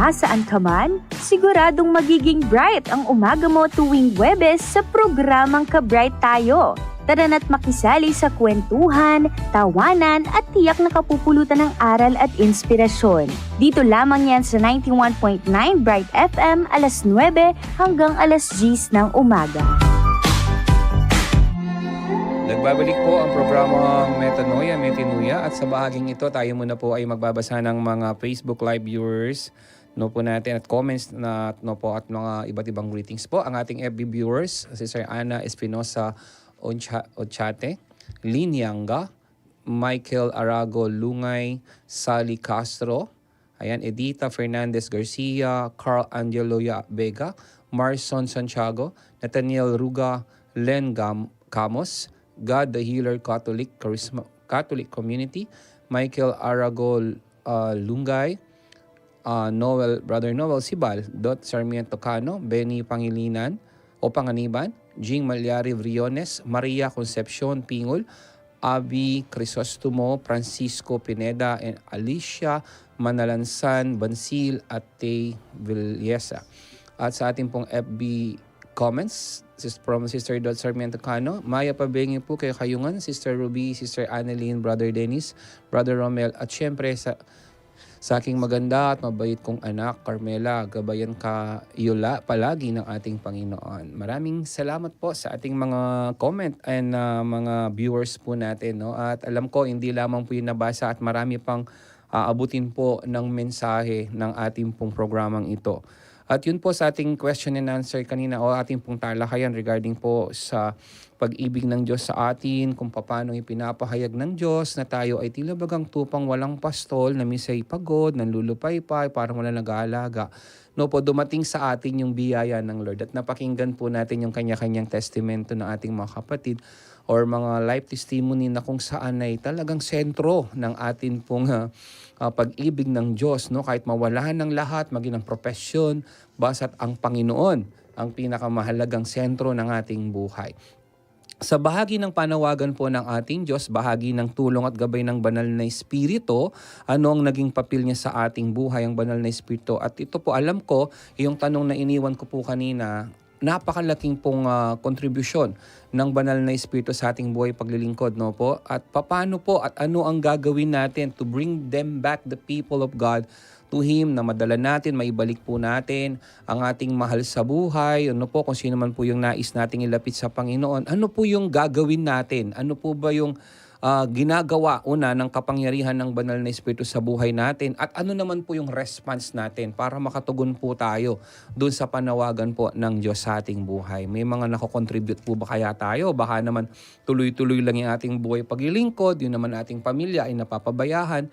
nasaan ka man, siguradong magiging bright ang umaga mo tuwing Huwebes sa programang Ka-Bright Tayo. Tara na't makisali sa kwentuhan, tawanan at tiyak na kapupulutan ng aral at inspirasyon. Dito lamang yan sa 91.9 Bright FM alas 9 hanggang alas 10 ng umaga. Nagbabalik po ang programang Metanoia, Metinuya at sa bahaging ito tayo muna po ay magbabasa ng mga Facebook Live viewers po natin at comments na at mga iba't ibang greetings po. Ang ating FB viewers, si Sir Ana Espinosa Ochate, Lin Yanga, Michael Arago Lungay, Sally Castro, ayan, Edita Fernandez Garcia, Carl Angelo Vega, Marson Santiago, Nathaniel Ruga, Len Camos, God the Healer Catholic Community, Michael Arago Lungay, Brother Noel Sibal, Dot Sarmiento Cano, Benny Pangilinan o Panganiban, Jing Malyari Briones, Maria Concepcion Pingol, Abi Crisostomo, Francisco Pineda, and Alicia Manalansan Bansil at Tay Villesa. At sa ating pong FB comments, from Sister Dot Sarmiento Cano, Maya Pabengi po kay Kayungan, Sister Ruby, Sister Annalyn, Brother Dennis, Brother Romel, at syempre sa aking maganda at mabait kong anak, Carmela, gabayan ka Yola palagi ng ating Panginoon. Maraming salamat po sa ating mga comment and mga viewers po natin. No? At alam ko, hindi lamang po yung nabasa at marami pang aabutin po ng mensahe ng ating pong programang ito. At yun po sa ating question and answer kanina o ating pong talakayan regarding po sa pag-ibig ng Diyos sa atin, kung paano ipinapahayag ng Diyos na tayo ay tila bagang tupang walang pastol, na misa'y pagod, nanlulupaypay, parang wala nag-aalaga. No po, dumating sa atin yung biyaya ng Lord at napakinggan po natin yung kanya-kanyang testamento ng ating mga kapatid or mga life testimony na kung saan ay talagang sentro ng atin pong pag-ibig ng Diyos. No? Kahit mawalahan ng lahat, maging ang propesyon, basta't ang Panginoon ang pinakamahalagang sentro ng ating buhay. Sa bahagi ng panawagan po ng ating Diyos, bahagi ng tulong at gabay ng banal na Espiritu, ano ang naging papel niya sa ating buhay, ang banal na Espiritu. At ito po, alam ko, yung tanong na iniwan ko po kanina, napakalaking pong kontribusyon ng banal na Espiritu sa ating buhay paglilingkod, no po? At paano po at ano ang gagawin natin to bring them back, the people of God, to Him, na madala natin, maibalik po natin ang ating mahal sa buhay. Ano po, kung sino man po yung nais nating ilapit sa Panginoon, ano po yung gagawin natin? Ano po ba yung ginagawa una ng kapangyarihan ng banal na Espiritu sa buhay natin? At ano naman po yung response natin para makatugon po tayo dun sa panawagan po ng Diyos sa ating buhay? May mga nakakontribute po ba kaya tayo? Baka naman tuloy-tuloy lang yung ating buhay paglilingkod, yun naman ating pamilya ay napapabayahan.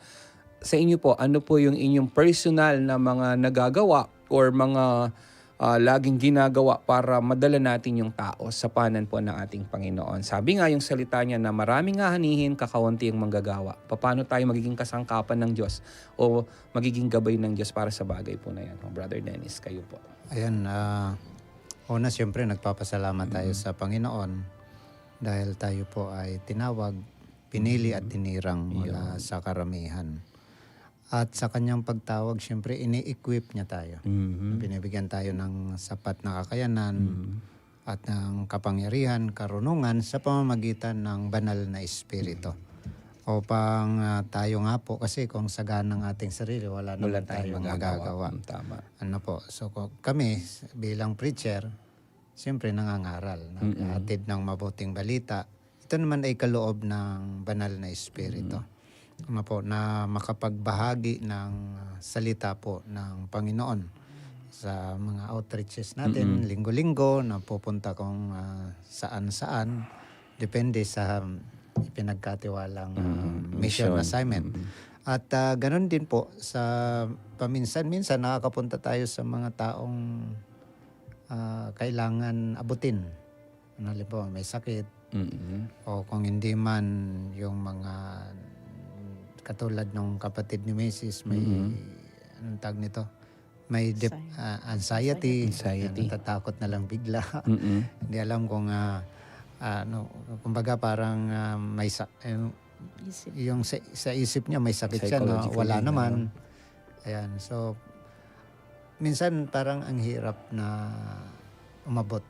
Sa inyo po, ano po yung inyong personal na mga nagagawa or mga laging ginagawa para madala natin yung tao sa panan po ng ating Panginoon? Sabi nga yung salita niya na maraming hanihin, kakaunti ang manggagawa. Paano tayo magiging kasangkapan ng Diyos o magiging gabay ng Diyos para sa bagay po na yan? Brother Dennis, kayo po. Ayan, una siyempre nagpapasalamat tayo sa Panginoon dahil tayo po ay tinawag, pinili at tinirang mula sa karamihan. At sa kanyang pagtawag, siyempre, ini-equip niya tayo. Binibigyan tayo ng sapat na kakayanan at ng kapangyarihan, karunungan sa pamamagitan ng banal na Espiritu. Upang tayo nga po, kasi kung sagana ng ating sarili, wala naman tayong magagawa. Tama. Ano po, so kami bilang preacher, siyempre nangangaral, nag-aatid ng mabuting balita. Ito naman ay kaloob ng banal na Espiritu. Ano po, na makapagbahagi ng salita po ng Panginoon sa mga outreaches natin, linggo-linggo, na pupunta kung saan-saan, depende sa pinagkatiwalang mission assignment. At ganun din po, sa paminsan-minsan nakakapunta tayo sa mga taong kailangan abutin. Ano po, may sakit, o kung hindi man yung mga katulad ng kapatid ni Mrs. may anong tawag nito? May anxiety. Natatakot na lang bigla. Hindi alam kung kumbaga parang may yung sa isip niya may sakit siya, no? Wala naman. Ayan, so minsan parang ang hirap na umabot.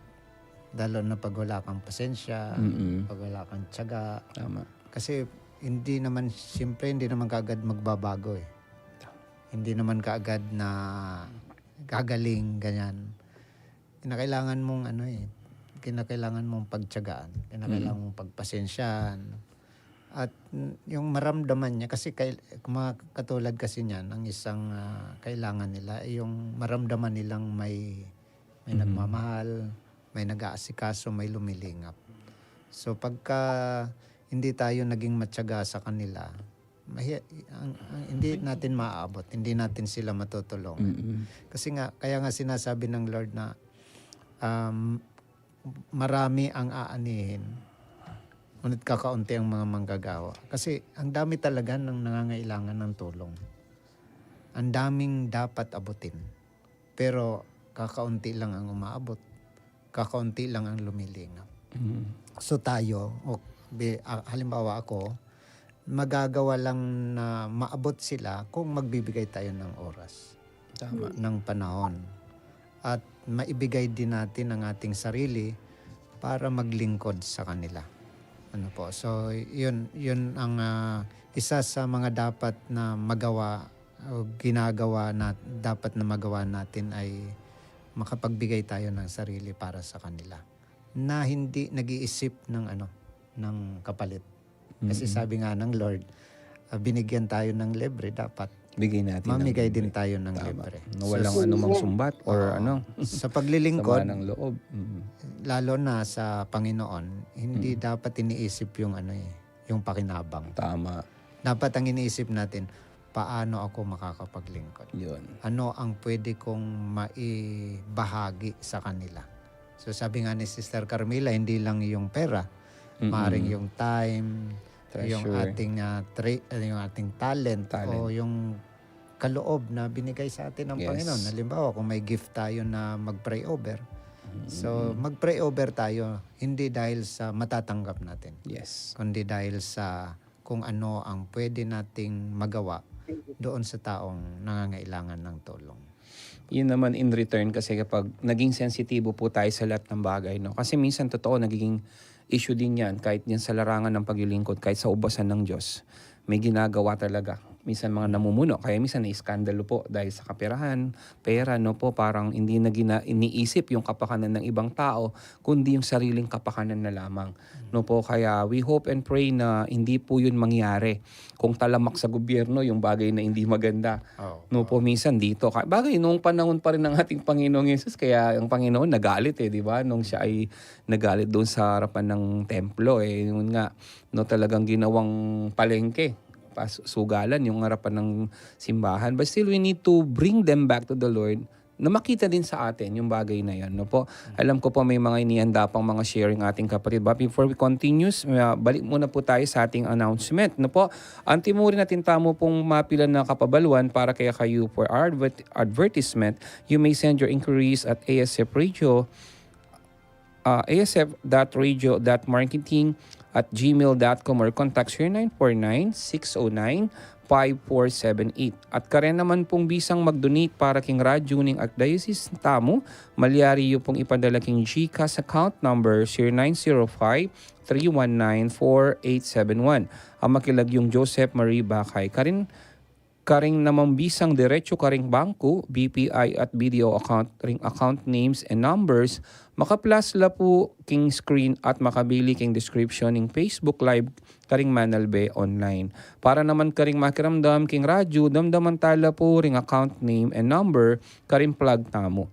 Lalo na pag wala kang pasensya, pag wala kang tiyaga. Tama. Kasi hindi naman kaagad magbabago eh. Hindi naman kaagad na gagaling, ganyan. Kinakailangan mong pagtiyagaan, kinakailangan mong pagpasensyaan. At yung maramdaman niya, kasi katulad kasi niyan, ang isang kailangan nila ay yung maramdaman nilang may nagmamahal, may nag-aasikaso, may lumilingap. So pagka hindi tayo naging matyaga sa kanila, hindi natin maaabot, hindi natin sila matutulungan. Kasi kaya nga sinasabi ng Lord na marami ang aanihin, ngunit kakaunti ang mga manggagawa. Kasi ang dami talaga ng nangangailangan ng tulong. Ang daming dapat abutin. Pero kakaunti lang ang umaabot. Kakaunti lang ang lumilingap. So tayo, halimbawa ako, magagawa lang na maabot sila kung magbibigay tayo ng oras. Tama. Ng panahon. At maibigay din natin ang ating sarili para maglingkod sa kanila. So yun ang isa sa mga dapat na magawa o ginagawa na dapat na magawa natin ay makapagbigay tayo ng sarili para sa kanila. Na hindi nag-iisip ng kapalit. Kasi sabi nga ng Lord, binigyan tayo ng libre, dapat Bigay natin. mamigay din tayo ng libre. Na walang anumang sumbat or Sa sama paglilingkod, ng loob. lalo na sa Panginoon, hindi dapat iniisip yung pakinabang. Tama. Dapat ang iniisip natin, paano ako makakapaglingkod? Yun. Ano ang pwede kong maibahagi sa kanila? So sabi nga ni Sister Carmela, hindi lang yung pera, maaaring yung time, yung Treasure. yung ating talent, o yung kaloob na binigay sa atin ng Panginoon. Halimbawa, kung may gift tayo na mag-pray over, so mag-pray over tayo, hindi dahil sa matatanggap natin, Yes. kundi dahil sa kung ano ang pwede nating magawa doon sa taong nangangailangan ng tulong. Yun naman in return kasi kapag naging sensitibo po tayo sa lahat ng bagay, no? Kasi minsan totoo nagiging issue din yan kahit yan sa larangan ng paglilingkod, kahit sa ubasan ng Diyos. May ginagawa talaga. Minsan mga namumuno, kaya minsan na-iskandalo po dahil sa kaperahan, pera, no po, parang hindi na iniisip yung kapakanan ng ibang tao, kundi yung sariling kapakanan na lamang. No po, kaya we hope and pray na hindi po yun mangyari. Kung talamak sa gobyerno, yung bagay na hindi maganda. No po, minsan dito. Bagay, noong panahon pa rin ng ating Panginoong Yesus, kaya ang Panginoon nagalit di ba? Nung siya ay nagalit doon sa harapan ng templo, yun nga, no, talagang ginawang palengke. Sugalan yung harapan ng simbahan. But still, we need to bring them back to the Lord na makita din sa atin yung bagay na yan. No po? Alam ko po may mga inihanda pang mga sharing ating kapatid. But before we continue, balik muna po tayo sa ating announcement. No po? Antimuri natin tamo pong mapila na kapabaluan para kaya kayo for our advertisement. You may send your inquiries at ASF Radio, asf.radio.marketing@gmail.com or contact 0949-609-5478. At karen naman pong bisang mag-donate para king radyo ning Archdiocese Tamo, malyari yung pong ipadala king GCash account number 0905-319-4871. Ang makilag yung Joseph Marie Bakay. Karing namang bisang diretso karing bangko, BPI at BDO account names and numbers, makaplas la po king screen at makabili king description ning Facebook Live karing Manalbe online. Para naman karing makiramdam king radyo, damdaman tala po ring account name and number karing plug tamo.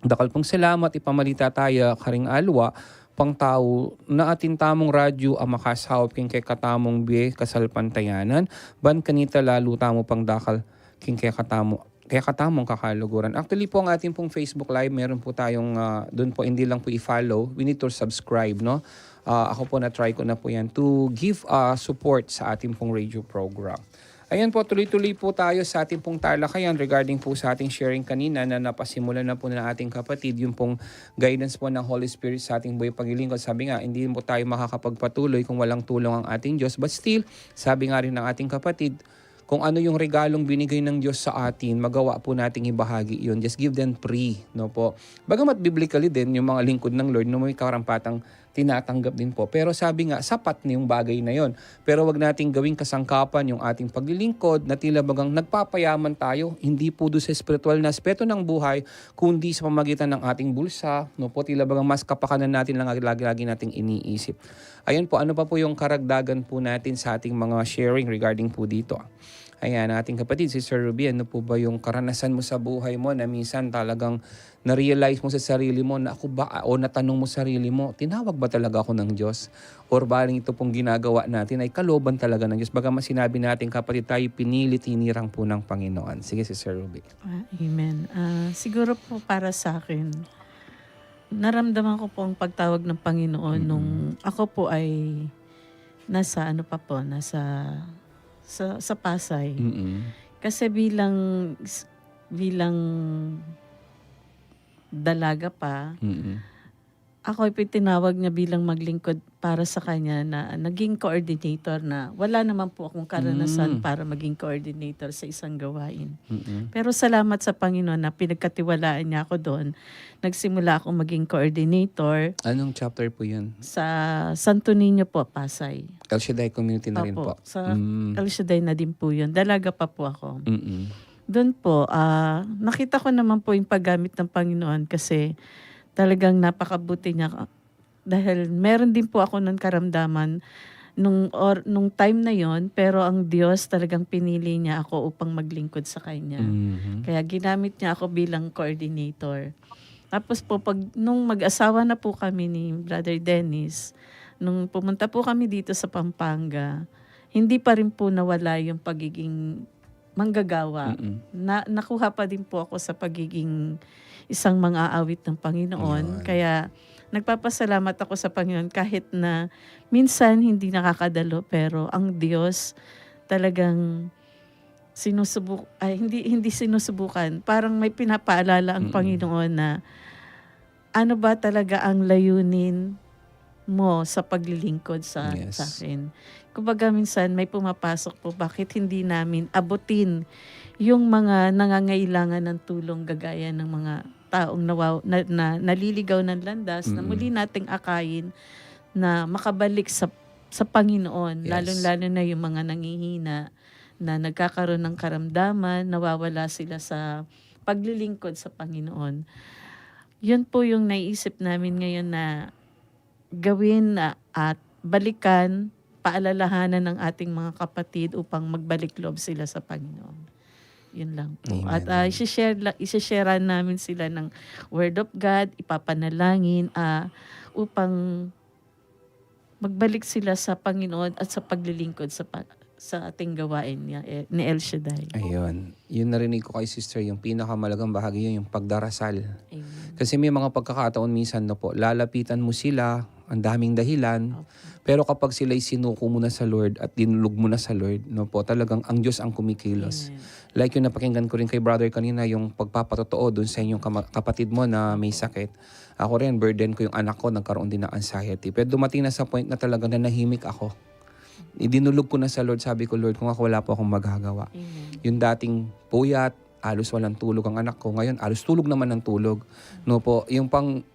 Dakal pong salamat ipamalita tayo karing alwa, pang tao na atin tamong radyo ang makasahop king kay katamong biye kasalpantayanan, ban kanita lalo tamo pang dakal king kay katamong kakaluguran. Actually po ang ating pong Facebook Live, meron po tayong doon po, hindi lang po i-follow, we need to subscribe, no? Ako po na-try ko na po yan to give support sa ating pong radio program. Ayan po, tuloy-tuloy po tayo sa ating pong talakayan regarding po sa ating sharing kanina na napasimulan na po ng ating kapatid, yung pong guidance po ng Holy Spirit sa ating buhay paglilingkod. Sabi nga, hindi po tayo makakapagpatuloy kung walang tulong ang ating Diyos. But still, sabi nga rin ng ating kapatid, kung ano yung regalong binigay ng Diyos sa atin, magawa po nating ibahagi yun. Just give them free, no po. Bagamat biblically din, yung mga lingkod ng Lord, no, may karampatang tinatanggap din po. Pero sabi nga, sapat na yung bagay na yon. Pero wag nating gawing kasangkapan yung ating paglilingkod na tila bagang nagpapayaman tayo, hindi po doon sa spiritual na aspeto ng buhay, kundi sa pamagitan ng ating bulsa, no po, tila bagang mas kapakanan natin lang lagi nating iniisip. Ayun po, ano pa po yung karagdagan po natin sa ating mga sharing regarding po dito? Ayan, ating kapatid, si Sir Ruby, ano po ba yung karanasan mo sa buhay mo na minsan talagang na-realize mo sa sarili mo na ako ba, o natanong mo sarili mo, tinawag ba talaga ako ng Diyos? Or baling ito pong ginagawa natin ay kalooban talaga ng Diyos? Bagamat sinabi natin, kapatid, tayo pinilit, hinirang po ng Panginoon. Sige, si Sir Ruby. Amen. Siguro po para sa akin, naramdaman ko po ang pagtawag ng Panginoon nung ako po ay nasa sa Pasay. Kasi bilang dalaga pa, ako ay tinawag niya bilang maglingkod para sa kanya na naging coordinator na wala naman po akong karanasan para maging coordinator sa isang gawain. Pero salamat sa Panginoon na pinagkatiwalaan niya ako doon. Nagsimula akong maging coordinator. Anong chapter po yun? Sa Santo Niño po, Pasay. El Shaddai Community na rin po. Sa El Shaddai na din po yun. Dalaga pa po ako. Doon po, nakita ko naman po yung paggamit ng Panginoon kasi talagang napakabuti niya. Dahil meron din po ako ng karamdaman nung time na yon, pero ang Diyos talagang pinili niya ako upang maglingkod sa Kanya. Kaya ginamit niya ako bilang coordinator. Tapos po, nung mag-asawa na po kami ni Brother Dennis, nung pumunta po kami dito sa Pampanga, hindi pa rin po nawala yung pagiging manggagawa. Nakuha pa din po ako sa pagiging isang mang-aawit ng Panginoon. Kaya nagpapasalamat ako sa Panginoon kahit na minsan hindi nakakadalo, pero ang Diyos talagang hindi sinusubukan. Parang may pinapaalala ang Panginoon na ano ba talaga ang layunin mo sa paglilingkod sa akin. Kumbaga minsan may pumapasok po, bakit hindi namin abutin yung mga nangangailangan ng tulong gagaya ng mga taong naliligaw ng landas na muli nating akayin na makabalik sa Panginoon. Lalong-lalo na yung mga nangihina na nagkakaroon ng karamdaman, nawawala sila sa paglilingkod sa Panginoon. Yun po yung naisip namin ngayon na gawin at balikan, paalalahanan ng ating mga kapatid upang magbalik loob sila sa Panginoon. Yun lang po. Amen. At isishare namin sila ng Word of God, ipapanalangin upang magbalik sila sa Panginoon at sa paglilingkod sa ating gawain niya, ni El Shaddai. Ayun. Yun narinig ko kay sister, yung pinakamalagang bahagi yun, yung pagdarasal. Amen. Kasi may mga pagkakataon minsan na po, lalapitan mo sila, ang daming dahilan, pero kapag sila'y sinuko mo na sa Lord at dinulog mo na sa Lord, no po, talagang ang Diyos ang kumikilos. Amen. Like yung napakinggan ko rin kay brother kanina, yung pagpapatotoo dun sa inyong kapatid mo na may sakit. Ako rin, burden ko yung anak ko, nagkaroon din ng anxiety. Pero dumating na sa point na talaga nanahimik ako. Idinulog ko na sa Lord, sabi ko, Lord, kung ako wala po akong magagawa. Amen. Yung dating puyat, halos walang tulog ang anak ko. Ngayon, halos tulog naman ng tulog. No po, yung pang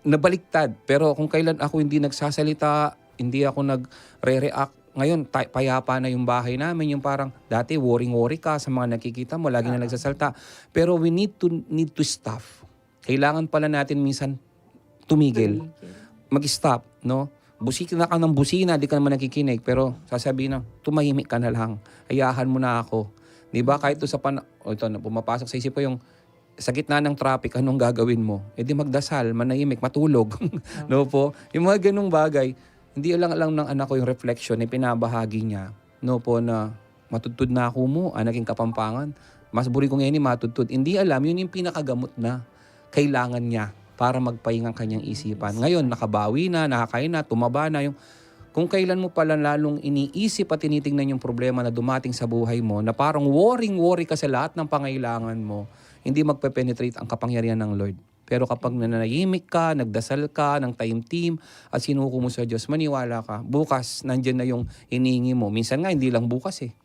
nabaliktad. Pero kung kailan ako hindi nagsasalita, hindi ako nagre-react, ngayon payapa na yung bahay namin. Yung parang dati worry ka sa mga nakikita mo, lagi na nagsasalta. Pero we need to stop. Kailangan pala natin minsan tumigil. Mag-stop, no? Busina ka ng busina, di ka naman nakikinig. Pero sasabihin na, tumahimik ka na lang. Ayahan mo na ako. Di ba? Kahit ito pumapasok sa isip ko yung sa gitna ng traffic, anong gagawin mo? E di magdasal, manahimik, matulog. No po? Yung mga ganung bagay, hindi lang ng anak ko yung reflection na pinabahagi niya. No po, na matutod na ako mo, naging Kapampangan. Mas buri ko ngayon matutod. Hindi alam, yun yung pinakagamot na kailangan niya para magpahinga ang kanyang isipan. Ngayon, nakabawi na, nakakain na, tumaba na. Kung kailan mo pala lalong iniisip at tinitingnan yung problema na dumating sa buhay mo, na parang worry ka sa lahat ng pangailangan mo, hindi magpe-penetrate ang kapangyarihan ng Lord. Pero kapag nananahimik ka, nagdasal ka ng time at sinuko mo sa Diyos, maniwala ka. Bukas, nandyan na yung hinihingi mo. Minsan nga, hindi lang bukas eh.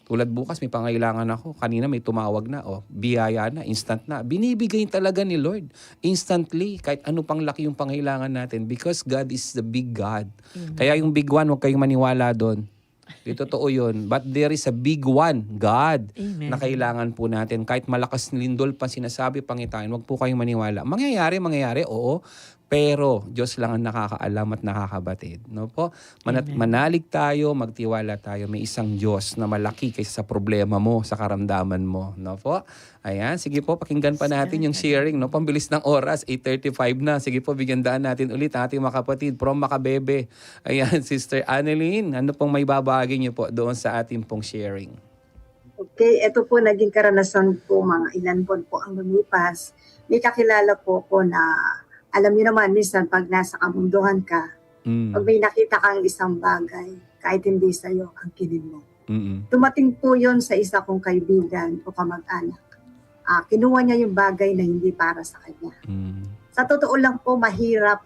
Tulad bukas may pangailangan ako. Kanina may tumawag na. Biyaya na, instant na. Binibigay talaga ni Lord. Instantly. Kahit ano pang laki yung pangailangan natin. Because God is the big God. Kaya yung big one, huwag kayong maniwala doon. Di totoo yun. But there is a big one, God, Amen. na kailangan po natin. Kahit malakas lindol pa sinasabi, Pangitain, huwag po kayong maniwala. Mangyayari, oo. Pero Diyos lang ang nakakaalam at nakakabatid. No po? Manalig tayo, magtiwala tayo. May isang Diyos na malaki kaysa sa problema mo, sa karamdaman mo. No po? Ayan, sige po, pakinggan pa natin yung sharing. No? Pambilis ng oras, 8:35 na. Sige po, bigyan daan natin ulit ang ating mga kapatid from Makabebe. Ayan, Sister Annalyn, ano pong may babagi niyo po doon sa ating pong sharing? Okay, ito po naging karanasan po, mga ilan buwan po ang lumipas. May kakilala po ko na, alam niyo naman, minsan pag nasa kamunduhan ka, pag may nakita kang isang bagay, kahit hindi sa'yo, ang kilid mo. Dumating po yon sa isa kong kaibigan o kamag-anak. Kinuha niya yung bagay na hindi para sa kanya. Sa totoo lang po, mahirap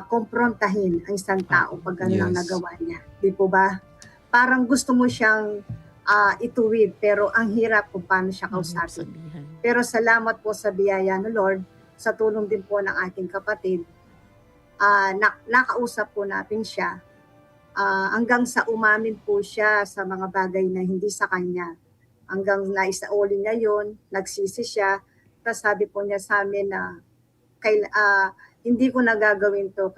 komprontahin ang isang tao pag gano'n ang nagawa niya. Di po ba? Parang gusto mo siyang ituwid, pero ang hirap kung paano siya kausapin. Pero salamat po sa biyaya ng Lord, sa tulong din po ng aking kapatid, nakausap po natin siya hanggang sa umamin po siya sa mga bagay na hindi sa kanya. Hanggang naisauli niya yun, nagsisi siya, tapos sabi po niya sa amin na hindi ko nagagawin to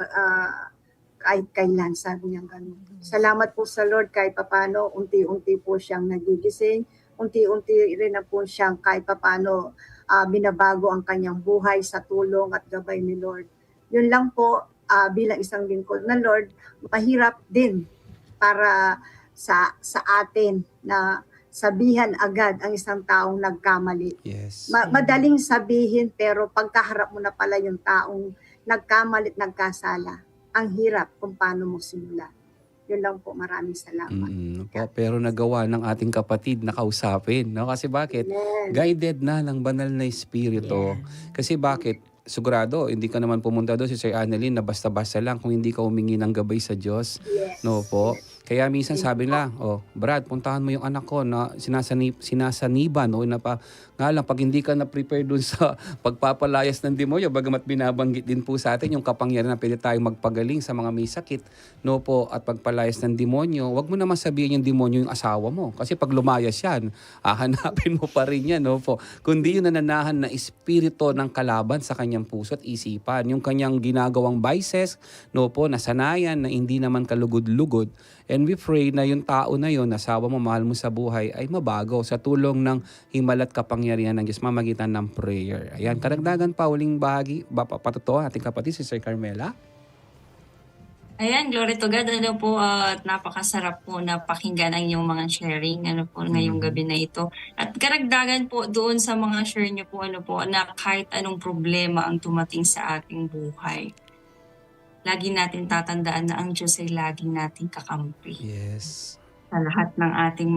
kahit kailan, sabi niya ganun. Salamat po sa Lord, kahit papano, unti-unti po siyang nagigising, unti-unti rin na po siyang kahit papano binabago ang kanyang buhay sa tulong at gabay ni Lord. Yun lang po, bilang isang lingkod ng Lord, mahirap din para sa atin na sabihan agad ang isang taong nagkamali. Yes. Madaling sabihin, pero pagkaharap mo na pala yung taong nagkamali at nagkasala, ang hirap kung paano mo simula. Yun lang po, maraming salamat. Pero nagawa ng ating kapatid na kausapin. No? Kasi bakit? Amen. Guided na ng banal na espiritu. Kasi bakit? Sigurado, hindi ka naman pumunta doon si Sir Annalyn na basta-basta lang kung hindi ka humingi ng gabay sa Diyos. Yes. No po? Kaya minsan sabi lang, Brad, puntahan mo yung anak ko na sinasaniban. Nga lang, pag hindi ka na-prepare dun sa pagpapalayas ng demonyo, bagamat binabanggit din po sa atin yung kapangyarihan na pwede tayong magpagaling sa mga may sakit, no po, at pagpalayas ng demonyo, wag mo naman sabihin yung demonyo yung asawa mo. Kasi pag lumayas yan, hahanapin mo pa rin yan, no po. Kundi yung nananahan na espiritu ng kalaban sa kanyang puso at isipan. Yung kanyang ginagawang vices, no po, nasanayan na hindi naman kalugod-lugod. And we pray na yung tao na yun, asawa mo, mahal mo sa buhay, ay mabago sa tulong ng himala at kapangyarihan ng Diyos mamagitan ng prayer. Ayan, karagdagan pa, uling bahagi, patotoo ating kapatid, si Sir Carmela. Ayan, glory to God. Ano po, at napakasarap po na pakinggan ang inyong mga sharing ngayong gabi na ito. At karagdagan po doon sa mga share niyo po, na kahit anong problema ang tumating sa ating buhay, lagi natin tatandaan na ang Diyos ay laging nating kakampi. Yes. Sa lahat ng ating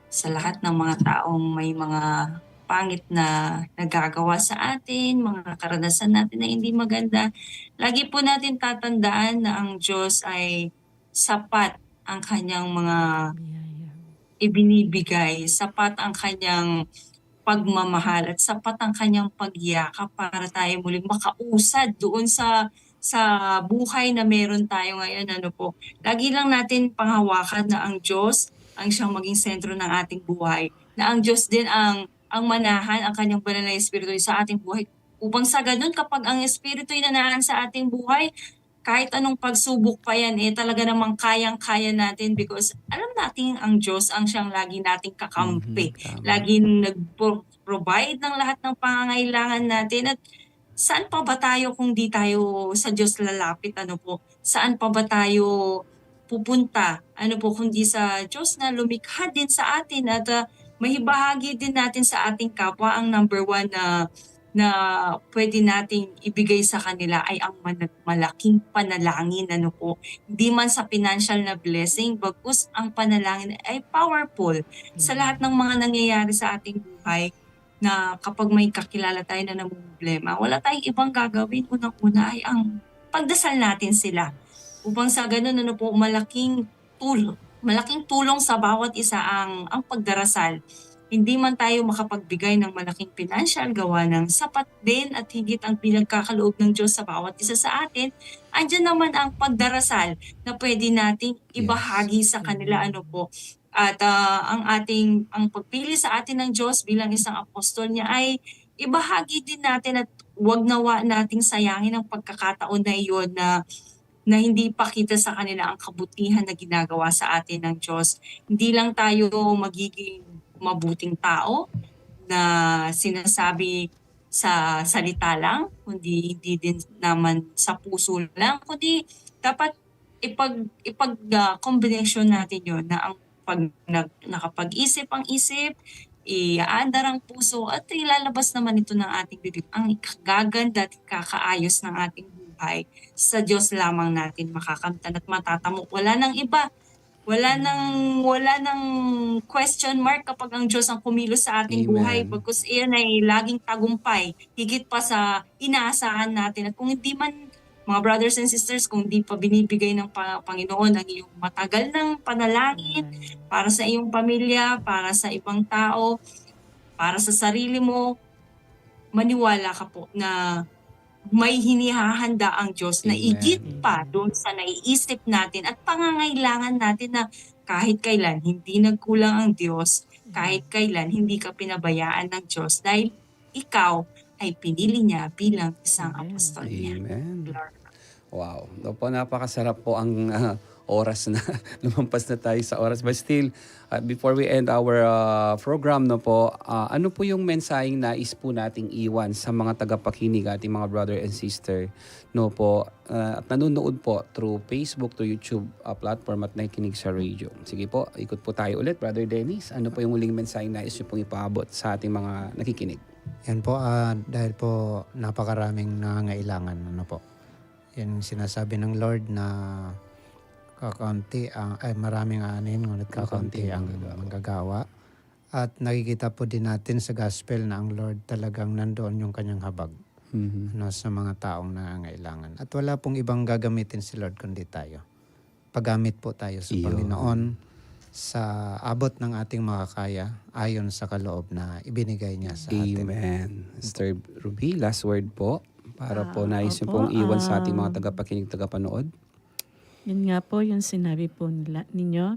sa lahat ng mga taong may mga pangit na nagagawa sa atin, mga karanasan natin na hindi maganda, lagi po natin tatandaan na ang Diyos ay sapat ang kanyang mga ibinibigay, sapat ang kanyang pagmamahal at sapat ang kanyang pagyakap para tayo muling makausad doon sa buhay na meron tayo ngayon. Lagi lang natin panghawakan na ang Diyos ang siyang maging sentro ng ating buhay. Na ang Diyos din ang manahan, ang kanyang banal na espiritu sa ating buhay. Upang sa ganun, kapag ang espiritu ay nanahan sa ating buhay, kahit anong pagsubok pa yan, talaga namang kayang-kaya natin because alam natin ang Diyos ang siyang lagi nating kakampi. Laging nag-provide ng lahat ng pangangailangan natin. At saan pa ba tayo kung di tayo sa Diyos lalapit? Saan pa ba tayo pupunta? Kundi sa Diyos na lumikha din sa atin at mahibahagi din natin sa ating kapwa. Ang number one na pwede nating ibigay sa kanila ay ang malaking panalangin. Hindi man sa financial na blessing, bagkus ang panalangin ay powerful sa lahat ng mga nangyayari sa ating buhay. Na kapag may kakilala tayo na namumblema, wala tayong ibang gagawin. Unang-una ay ang pagdasal natin sila. Upang sa ganun, malaking malaking tulong sa bawat isa ang pagdarasal. Hindi man tayo makapagbigay ng malaking financial gawa ng sapat din at higit ang pinagkakaloob ng Diyos sa bawat isa sa atin, andyan naman ang pagdarasal na pwede nating ibahagi sa kanila, ano po. At ang pagpili sa atin ng Diyos bilang isang apostol niya ay ibahagi din natin at wag nawa nating sayangin ang pagkakataon na iyon na hindi pakita sa kanila ang kabutihan na ginagawa sa atin ng Diyos. Hindi lang tayo magiging mabuting tao na sinasabi sa salita lang, hindi din naman sa puso lang, kundi dapat ipag-combination natin yon na ang nakapag-isip ang isip, iaandar ang puso at ilalabas naman ito ng ating bibig ang gaganda at kakaayos ng ating buhay. Sa Diyos lamang natin makakamtan at matatamo. Wala nang iba. Wala nang question mark kapag ang Diyos ang kumilos sa ating Amen. buhay, bagkus iyan ay laging tagumpay, higit pa sa inaasahan natin. At kung hindi man, mga brothers and sisters, kung hindi pa binibigay ng Panginoon ang iyong matagal ng panalangin para sa iyong pamilya, para sa ibang tao, para sa sarili mo, maniwala ka po na may hinihahanda ang Diyos na Amen. igit pa doon sa naiisip natin at pangangailangan natin na kahit kailan hindi nagkulang ang Diyos, kahit kailan hindi ka pinabayaan ng Diyos dahil ikaw ay pinili niya bilang isang apostol niya. Amen. Lord. Wow. Opo, napakasarap po ang oras na. Lumampas na tayo sa oras. But still, before we end our program, no po, ano po yung mensaheng nais po nating iwan sa mga tagapakinig, ating mga brother and sister, no po, at nanonood po through Facebook, through YouTube platform at nakikinig sa radio. Sige po, ikot po tayo ulit. Brother Dennis, ano po yung muling mensaheng nais nyo pong ipaabot sa ating mga nakikinig? Yan po, dahil po napakaraming nangangailangan, ano po. Yan sinasabi ng Lord na maraming aanin, ngunit kakaunti ang manggagawa. At nakikita po din natin sa gospel na ang Lord talagang nandoon yung kanyang habag sa mga taong nangangailangan. At wala pong ibang gagamitin si Lord kundi tayo. Paggamit po tayo sa Panginoon sa abot ng ating makakaya ayon sa kaloob na ibinigay niya sa atin. Amen. Sister Ruby, last word po para po nais nyo pong iwan sa ating mga tagapakinig, tagapanood. Yun nga po yung sinabi po ninyo.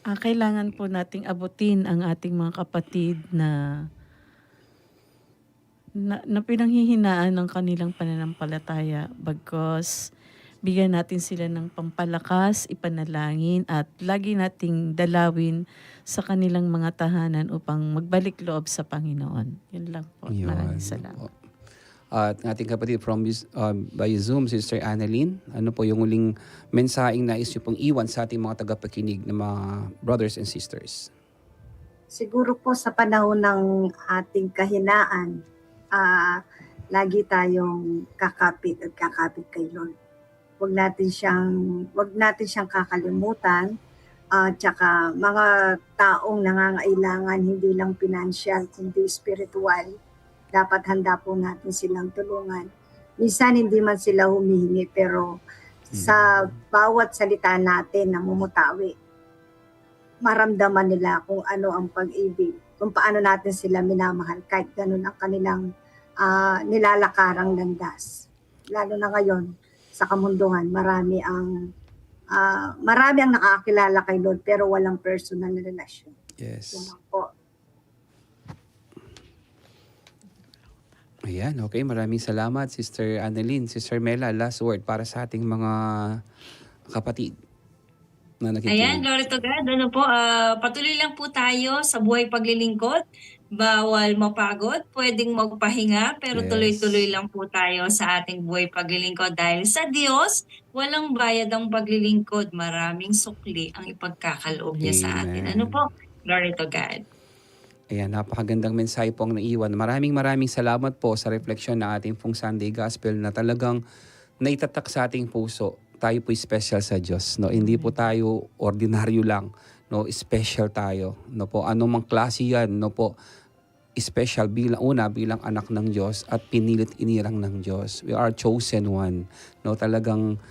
Kailangan po nating abutin ang ating mga kapatid na pinanghihinaan ng kanilang pananampalataya, bagkus bigyan natin sila ng pampalakas, ipanalangin at lagi nating dalawin sa kanilang mga tahanan upang magbalik loob sa Panginoon. Yun lang po. Yun. Maraming salamat. At ating kapatid from by Zoom, Sister Annalyn, ano po yung huling mensaheng nais nyo pong iwan sa ating mga tagapakinig na mga brothers and sisters? Siguro po sa panahon ng ating kahinaan, lagi tayong kakapit at kakapit kay Lord. Huwag natin siyang kakalimutan. Tsaka mga taong nangangailangan, hindi lang financial, kundi spiritual. Dapat handa po natin silang tulungan. Minsan hindi man sila humihingi, pero sa bawat salita natin na mumutawi, maramdaman nila kung ano ang pag-ibig, kung paano natin sila minamahal, kahit ganun ang kanilang nilalakarang landas. Lalo na ngayon, sa kamunduhan, marami ang nakakilala kay Lord pero walang personal na relasyon. Yes. Yan po. Ayan, okay. Maraming salamat, Sister Annalyn. Sister Mela, last word para sa ating mga kapatid na nakikinig. Ayan, glory to God. Ano po, patuloy lang po tayo sa buhay paglilingkod. Bawal mapagod, pwedeng magpahinga, pero Yes. tuloy-tuloy lang po tayo sa ating buhay paglilingkod. Dahil sa Diyos, walang bayad ang paglilingkod. Maraming sukli ang ipagkakaloob niya sa atin. Amen. Ano po? Glory to God. Ayan, napakagandang mensahe po ang naiwan. Maraming salamat po sa refleksyon na ating pong Sunday Gospel na talagang naitatak sa ating puso. Tayo po special sa Diyos. No? Hindi po tayo ordinaryo lang. No? Special tayo. No po? Anumang klase yan. No po? Special bilang anak ng Diyos at pinilit inirang ng Diyos. We are chosen one. No? Talagang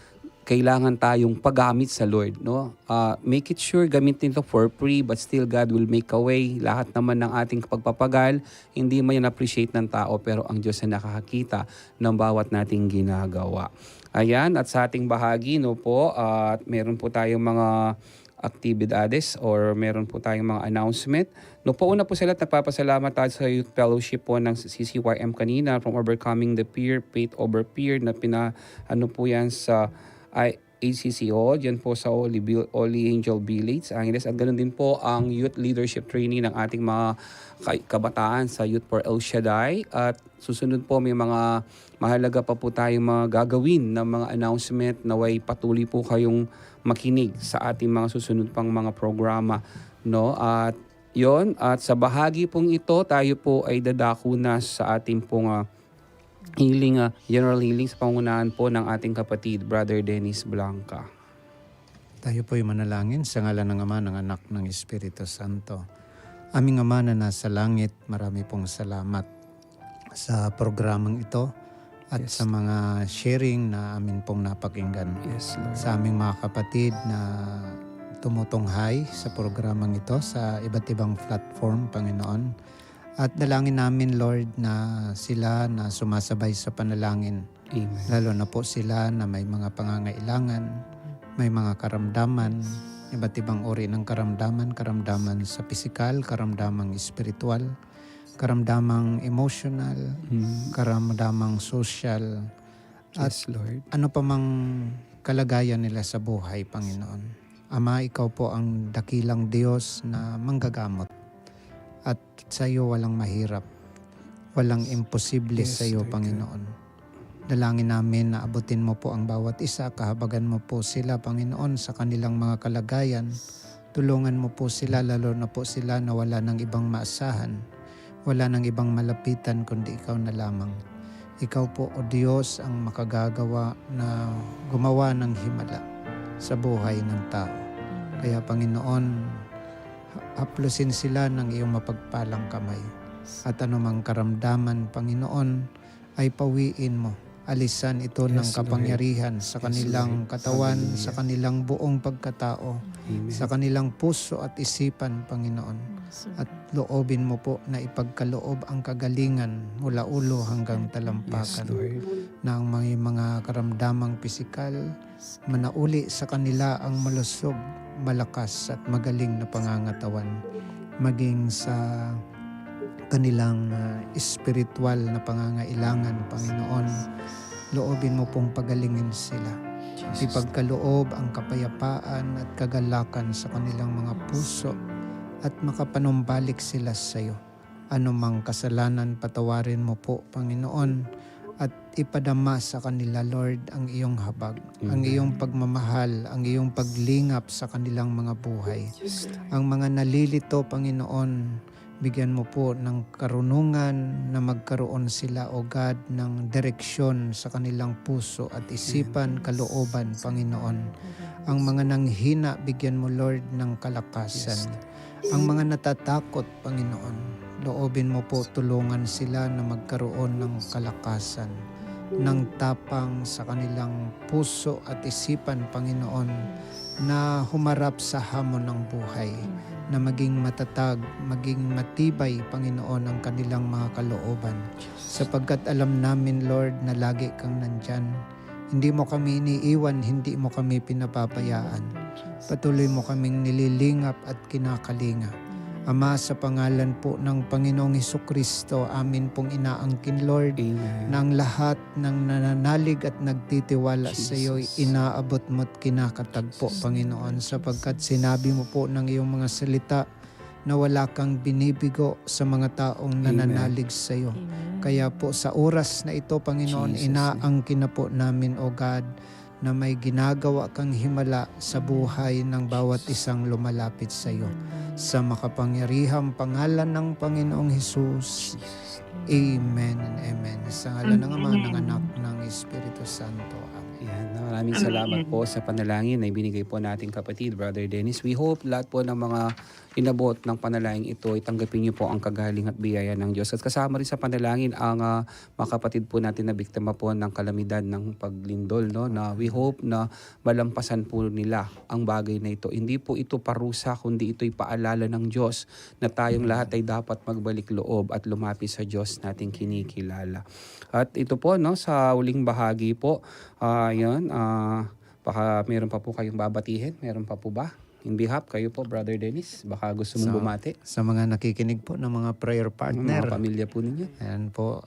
kailangan tayong paggamit sa Lord, no? Make it sure gamitin ito for free, but still God will make a way. Lahat naman ng ating pagpapagal, hindi man yan appreciate ng tao, pero ang Diyos na nakakakita ng bawat nating ginagawa. Ayan, at sa ating bahagi, no po, at meron po tayong mga aktibidades or meron po tayong mga announcement. No po, una po sa lahat, nagpapasalamat tayo sa Youth Fellowship po ng CCYM kanina from Overcoming the Fear, Faith Over Fear, na ano po yan sa ACCO, dyan po sa Holy Angel Village, Angeles. At ganoon din po ang Youth Leadership Training ng ating mga kabataan sa Youth for El Shaddai. At susunod po, may mga mahalaga pa po tayong mga gagawin na mga announcement, naway patuloy po kayong makinig sa ating mga susunod pang mga programa, no? At yon, at sa bahagi pong ito, tayo po ay dadako na sa ating pong healing, general healing sa pangunahan po ng ating kapatid, Brother Dennis Blanca. Tayo po'y manalangin sa ngalan ng Ama, ng Anak, ng Espiritu Santo. Aming Ama na nasa langit, marami pong salamat sa programang ito at sa mga sharing na amin pong napakinggan. Yes, Lord. Sa aming mga kapatid na tumutunghay sa programang ito sa iba't ibang platform, Panginoon. At dalangin namin, Lord, na sila na sumasabay sa panalangin. Amen. Lalo na po sila na may mga pangangailangan, may mga karamdaman, iba't ibang uri ng karamdaman sa pisikal, karamdamang espiritual, karamdamang emotional, karamdamang social, at Yes, Lord. ano pa mang kalagayan nila sa buhay, Panginoon. Ama, Ikaw po ang dakilang Diyos na manggagamot. At sa iyo walang mahirap, walang imposible Yes, sa iyo, Lord. Panginoon. Dalangin namin na abutin mo po ang bawat isa, kahabagan mo po sila, Panginoon, sa kanilang mga kalagayan. Tulungan mo po sila, lalo na po sila na wala ng ibang maasahan, wala ng ibang malapitan kundi Ikaw na lamang. Ikaw po, O Diyos, ang makagagawa na gumawa ng himala sa buhay ng tao. Kaya, Panginoon, haplusin sila ng iyong mapagpalang kamay. At anumang karamdaman, Panginoon, ay pawiin mo. Alisan ito ng Yes, Lord. kapangyarihan sa Yes, kanilang Lord. katawan, Hallelujah. sa kanilang buong pagkatao, Amen. sa kanilang puso at isipan, Panginoon. At loobin mo po na ipagkaloob ang kagalingan mula ulo hanggang Yes, talampakan. Lord. Na ang mga karamdamang pisikal, manauli sa kanila ang malusog, malakas at magaling na pangangatawan. Maging sa kanilang espiritual na pangangailangan, Panginoon, loobin mo pong pagalingin sila. Jesus. Ipagkaloob ang kapayapaan at kagalakan sa kanilang mga puso at makapanumbalik sila sa iyo. Anumang kasalanan, patawarin mo po, Panginoon, at ipadama sa kanila, Lord, ang iyong habag, ang iyong pagmamahal, ang iyong paglingap sa kanilang mga buhay. Yes, Lord. Ang mga nalilito, Panginoon, bigyan mo po ng karunungan na magkaroon sila, O God, ng direksyon sa kanilang puso at isipan, kalooban, Panginoon. Ang mga nanghina, bigyan mo, Lord, ng kalakasan. Ang mga natatakot, Panginoon, loobin mo po, tulungan sila na magkaroon ng kalakasan, ng tapang sa kanilang puso at isipan, Panginoon, na humarap sa hamon ng buhay, na maging matatag, maging matibay, Panginoon, ang kanilang mga kalooban. Sapagkat alam namin, Lord, na lagi kang nandyan. Hindi mo kami iniiwan, hindi mo kami pinapapayaan. Patuloy mo kaming nililingap at kinakalinga. Ama, sa pangalan po ng Panginoong Hesukristo, amin pong inaangkin, Lord, Amen. na ang lahat ng nananalig at nagtitiwala sa iyo, Jesus. inaabot mo at kinakatagpo, Panginoon, sapagkat sinabi mo po ng iyong mga salita na wala kang binibigo sa mga taong nananalig sa iyo. Kaya po sa oras na ito, Panginoon, Jesus' inaangkin na po namin, O God, na may ginagawa kang himala sa buhay ng bawat isang lumalapit sa iyo. Sa makapangyarihang pangalan ng Panginoong Hesus. Amen and amen. Sa ngalan ng Ama, ng Anak, ng Espiritu Santo. Amen. Yan, maraming salamat po sa panalangin na ibinigay po nating kapatid, Brother Dennis. We hope lahat po ng mga inabot ng panalangin ito, itanggapin niyo po ang kagaling at biyaya ng Diyos. At kasama rin sa panalangin ang mga kapatid po natin na biktima po ng kalamidad ng paglindol, no? Na we hope na malampasan po nila ang bagay na ito. Hindi po ito parusa, kundi ito'y paalala ng Diyos na tayong lahat ay dapat magbalik loob at lumapit sa Diyos nating kinikilala. At ito po, no, sa uling bahagi po, baka meron pa po kayong babatihin? Meron pa po ba? In behalf, kayo po, Brother Dennis, baka gusto mong bumati? Sa mga nakikinig po ng mga prayer partner. Mga pamilya po ninyo. Ayan po,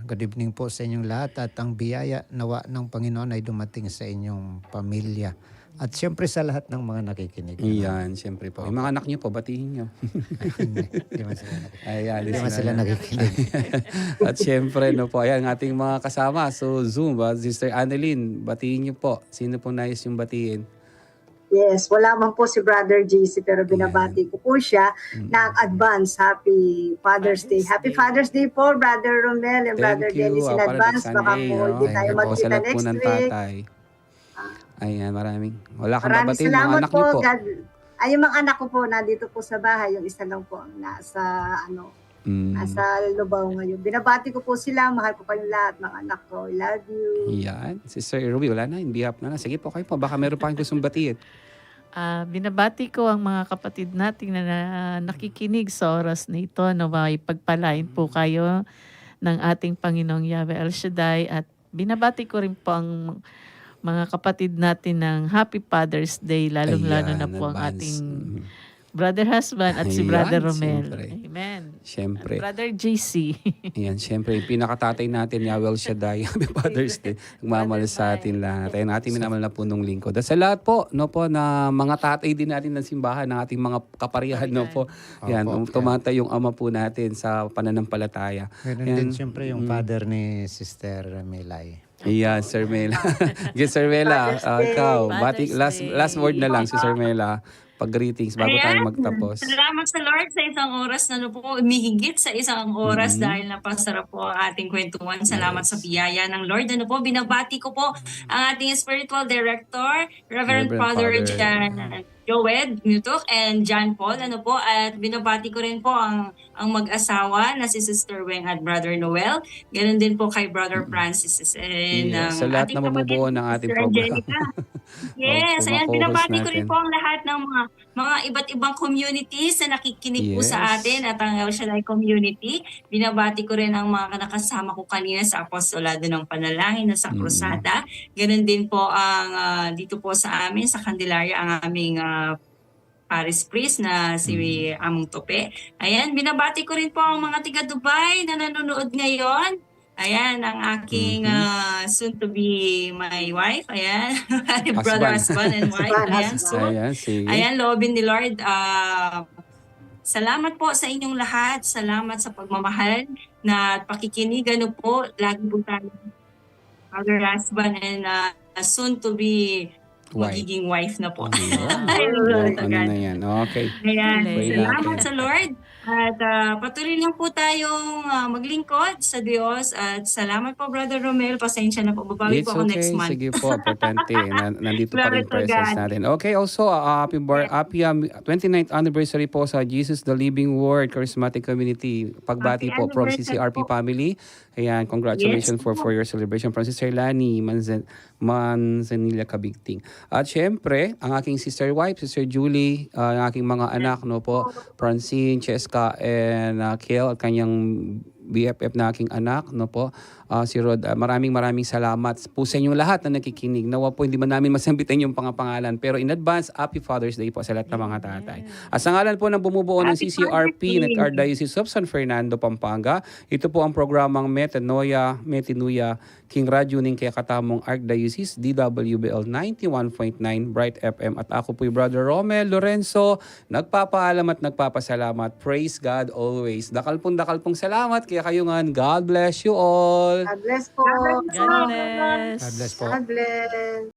good evening po sa inyong lahat at ang biyaya nawa ng Panginoon ay dumating sa inyong pamilya. At siyempre sa lahat ng mga nakikinig. Iyan, siyempre po. Yung mga anak niyo po, batiin niyo. Hindi man sila nakikinig. Ayan, Hindi man sila nakikinig. At siyempre, no po, ayan, ating mga kasama. So, Zoom, Sister Annalyn, batiin niyo po. Sino po nais yung batiin? Yes, wala man po si Brother JC pero binabati ko po siya ng advance Happy Father's Day. Happy Father's Day po, Brother Romel and Brother Dennis in advance. Baka po hindi tayo magkita next week. Ayan, wala kang Maraming babatiin, mga salamat anak po. niyo po. Ay, yung mga anak ko po, nandito po sa bahay. Yung isa lang po ang nasa Lubao ngayon. Binabati ko po sila. Mahal ko kayong lahat, mga anak ko. I love you. Yan. Sister Ruby, wala na. In behalf na. Sige po kayo po. Baka meron pa kayong gustong batiin. Binabati ko ang mga kapatid natin na nakikinig sa oras na ito. Naway pagpalain po kayo ng ating Panginoong Yahweh El Shaddai. At binabati ko rin po ang mga kapatid natin ng Happy Father's Day. Lalong-lalo na po ang ating brother husband at si Ayan, Brother Romel. siyempre. Amen. Siyempre. At Brother JC. Ayan, siyempre, yung pinakatatay natin, Yahweh El Shaddai, Happy Father's Day. Nagmamahal sa atin lahat. Ayan, ating minamahal na punong lingkod. At sa lahat po, no po, na mga tatay din natin ng simbahan, ng ating mga kaparihan, no po. Yan, tumatay yung ama po natin sa pananampalataya. Meron din siyempre yung father ni Sister Melay. Ayan, Sir Mela. Yes, Sir Mela, ikaw, last word na lang si Sir Mela. Pag-greetings bago tayo magtapos. Salamat sa Lord sa isang oras na po, umihigit sa isang oras dahil napasarap po ang ating kwentuhan. Salamat sa biyaya ng Lord. Binabati ko po ang ating spiritual director, Reverend Father Joed Mutok and John Paul. At binabati ko rin po ang mag-asawa na si Sister Weng at Brother Noel. Ganon din po kay Brother Francis. And sa lahat na mamubuo ng ating program. Yes, ayan, binabati ko rin po ang lahat ng mga iba't ibang communities na nakikinig po sa atin at ang El Shaddai community. Binabati ko rin ang mga nakasama ko kanina sa Apostolado ng Panalangin na sa Cruzada. Ganon din po ang dito po sa amin, sa Candelaria, ang aming Paris Priest na si Among Tope. Ayan, binabati ko rin po ang mga tiga Dubai na nanonood ngayon. Ayan, ang aking soon-to-be my wife. Ayan, brother, husband, and wife. Ayan, so, ayan, loobin ni Lord. Salamat po sa inyong lahat. Salamat sa pagmamahal na pakikinig. Po, lagi po tayo, brother, husband, and soon-to-be magiging wife na po. Yan. Okay. Ayan, salamat sa Lord. At patuloy lang po tayong maglingkod sa Diyos. At salamat po, Brother Romel. Pasensya na po. Babawi po ako next month. Sige po, importante. Nandito pa rin presence natin. Okay, also, happy 29th anniversary po sa Jesus the Living Word Charismatic Community. Pagbati po from CCRP family. Ayan, congratulations for your celebration from Sister Lani Manzanilla Kabigting. At syempre, ang aking sister wife, Sister Julie, ang aking mga anak, no po, Francine, Cheska, and Kiel, at kanyang BFF na aking anak, no po, si Rod. Maraming salamat po sa inyong lahat na nakikinig. Nawa po hindi man namin masambitin yung pangalan, pero in advance, Happy Father's Day po sa lahat ng mga tatay. At sa ngalan po ng bumubuo ng CCRP, ng Archdiocese of San Fernando, Pampanga, ito po ang programang Metanoia, King Radio ning kaya katamong Archdiocese, DWBL 91.9 Bright FM. At ako po yung Brother Romel Lorenzo, nagpapaalam at nagpapasalamat. Praise God always. Dakal pong salamat. Kaya kayo nga, God bless you all. God bless po. God bless. God bless po. God bless.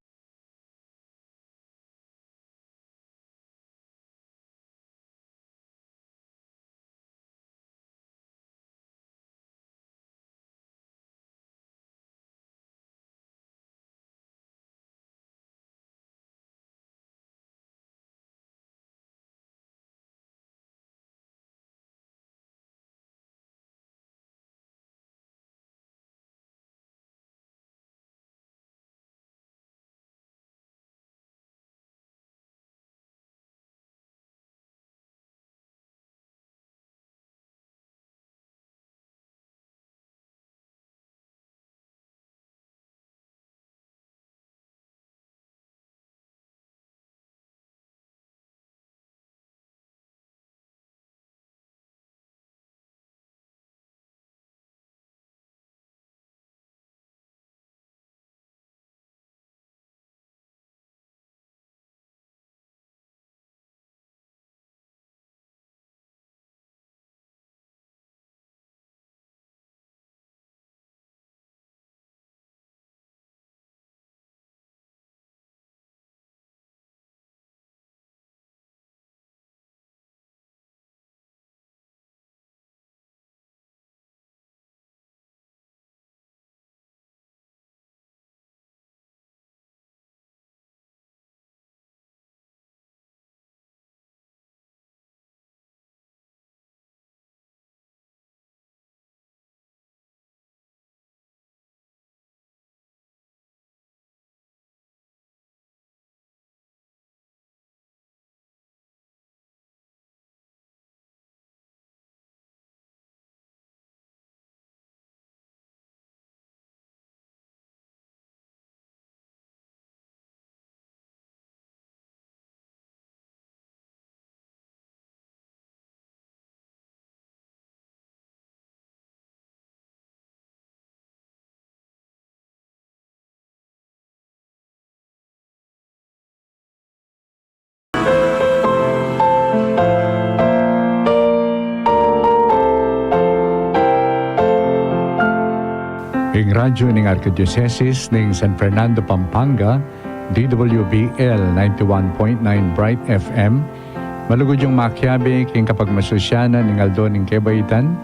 Ing radyo ng Archdiocese ng San Fernando, Pampanga, DWBL 91.9 Bright FM, malugod yung makyabe king kapag masosyana ng Aldo ng Kebaitan,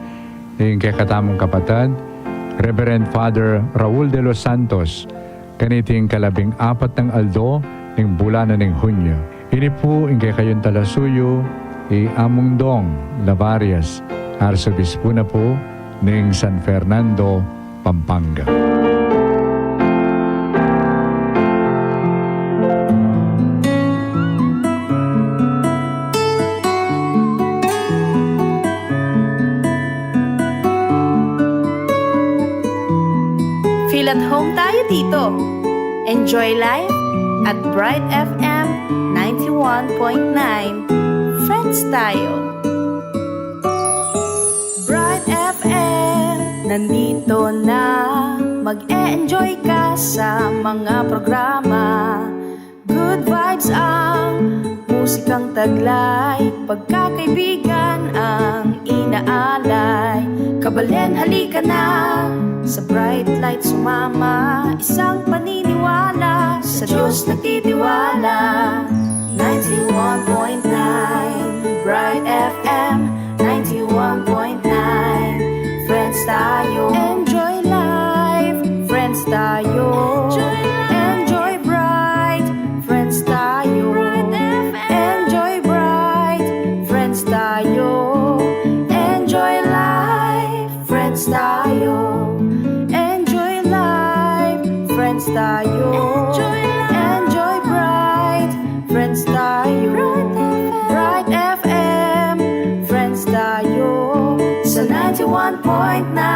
ng kakatamong kapatad, Reverend Father Raul de los Santos, kaniting 14 ng Aldo ng bulana ng Hunyo. Ini po ingkay kayong talasuyo, Among Dong Lavarias, Arsobispo na po ng San Fernando, Pampanga. Feel at home tayo dito. Enjoy life at Bright FM 91.9. Friends tayo. Bright FM, nandito na. Mag-e-enjoy ka sa mga programa. Good vibes ang musikang taglay. Pagkakaibigan ang inaalay. Kabalen, halika na. Sa bright light sumama. Isang paniniwala. Sa Diyos nagtitiwala. 91.9 Bright FM 91.9 Friends tayo. Enjoy life. Friends tayo. Enjoy bright. Friends tayo. Enjoy bright. Friends tayo. Enjoy life. Friends tayo. Enjoy life. Friends tayo. Enjoy bright. Friends tayo. Bright FM. Friends tayo. Sa 91.9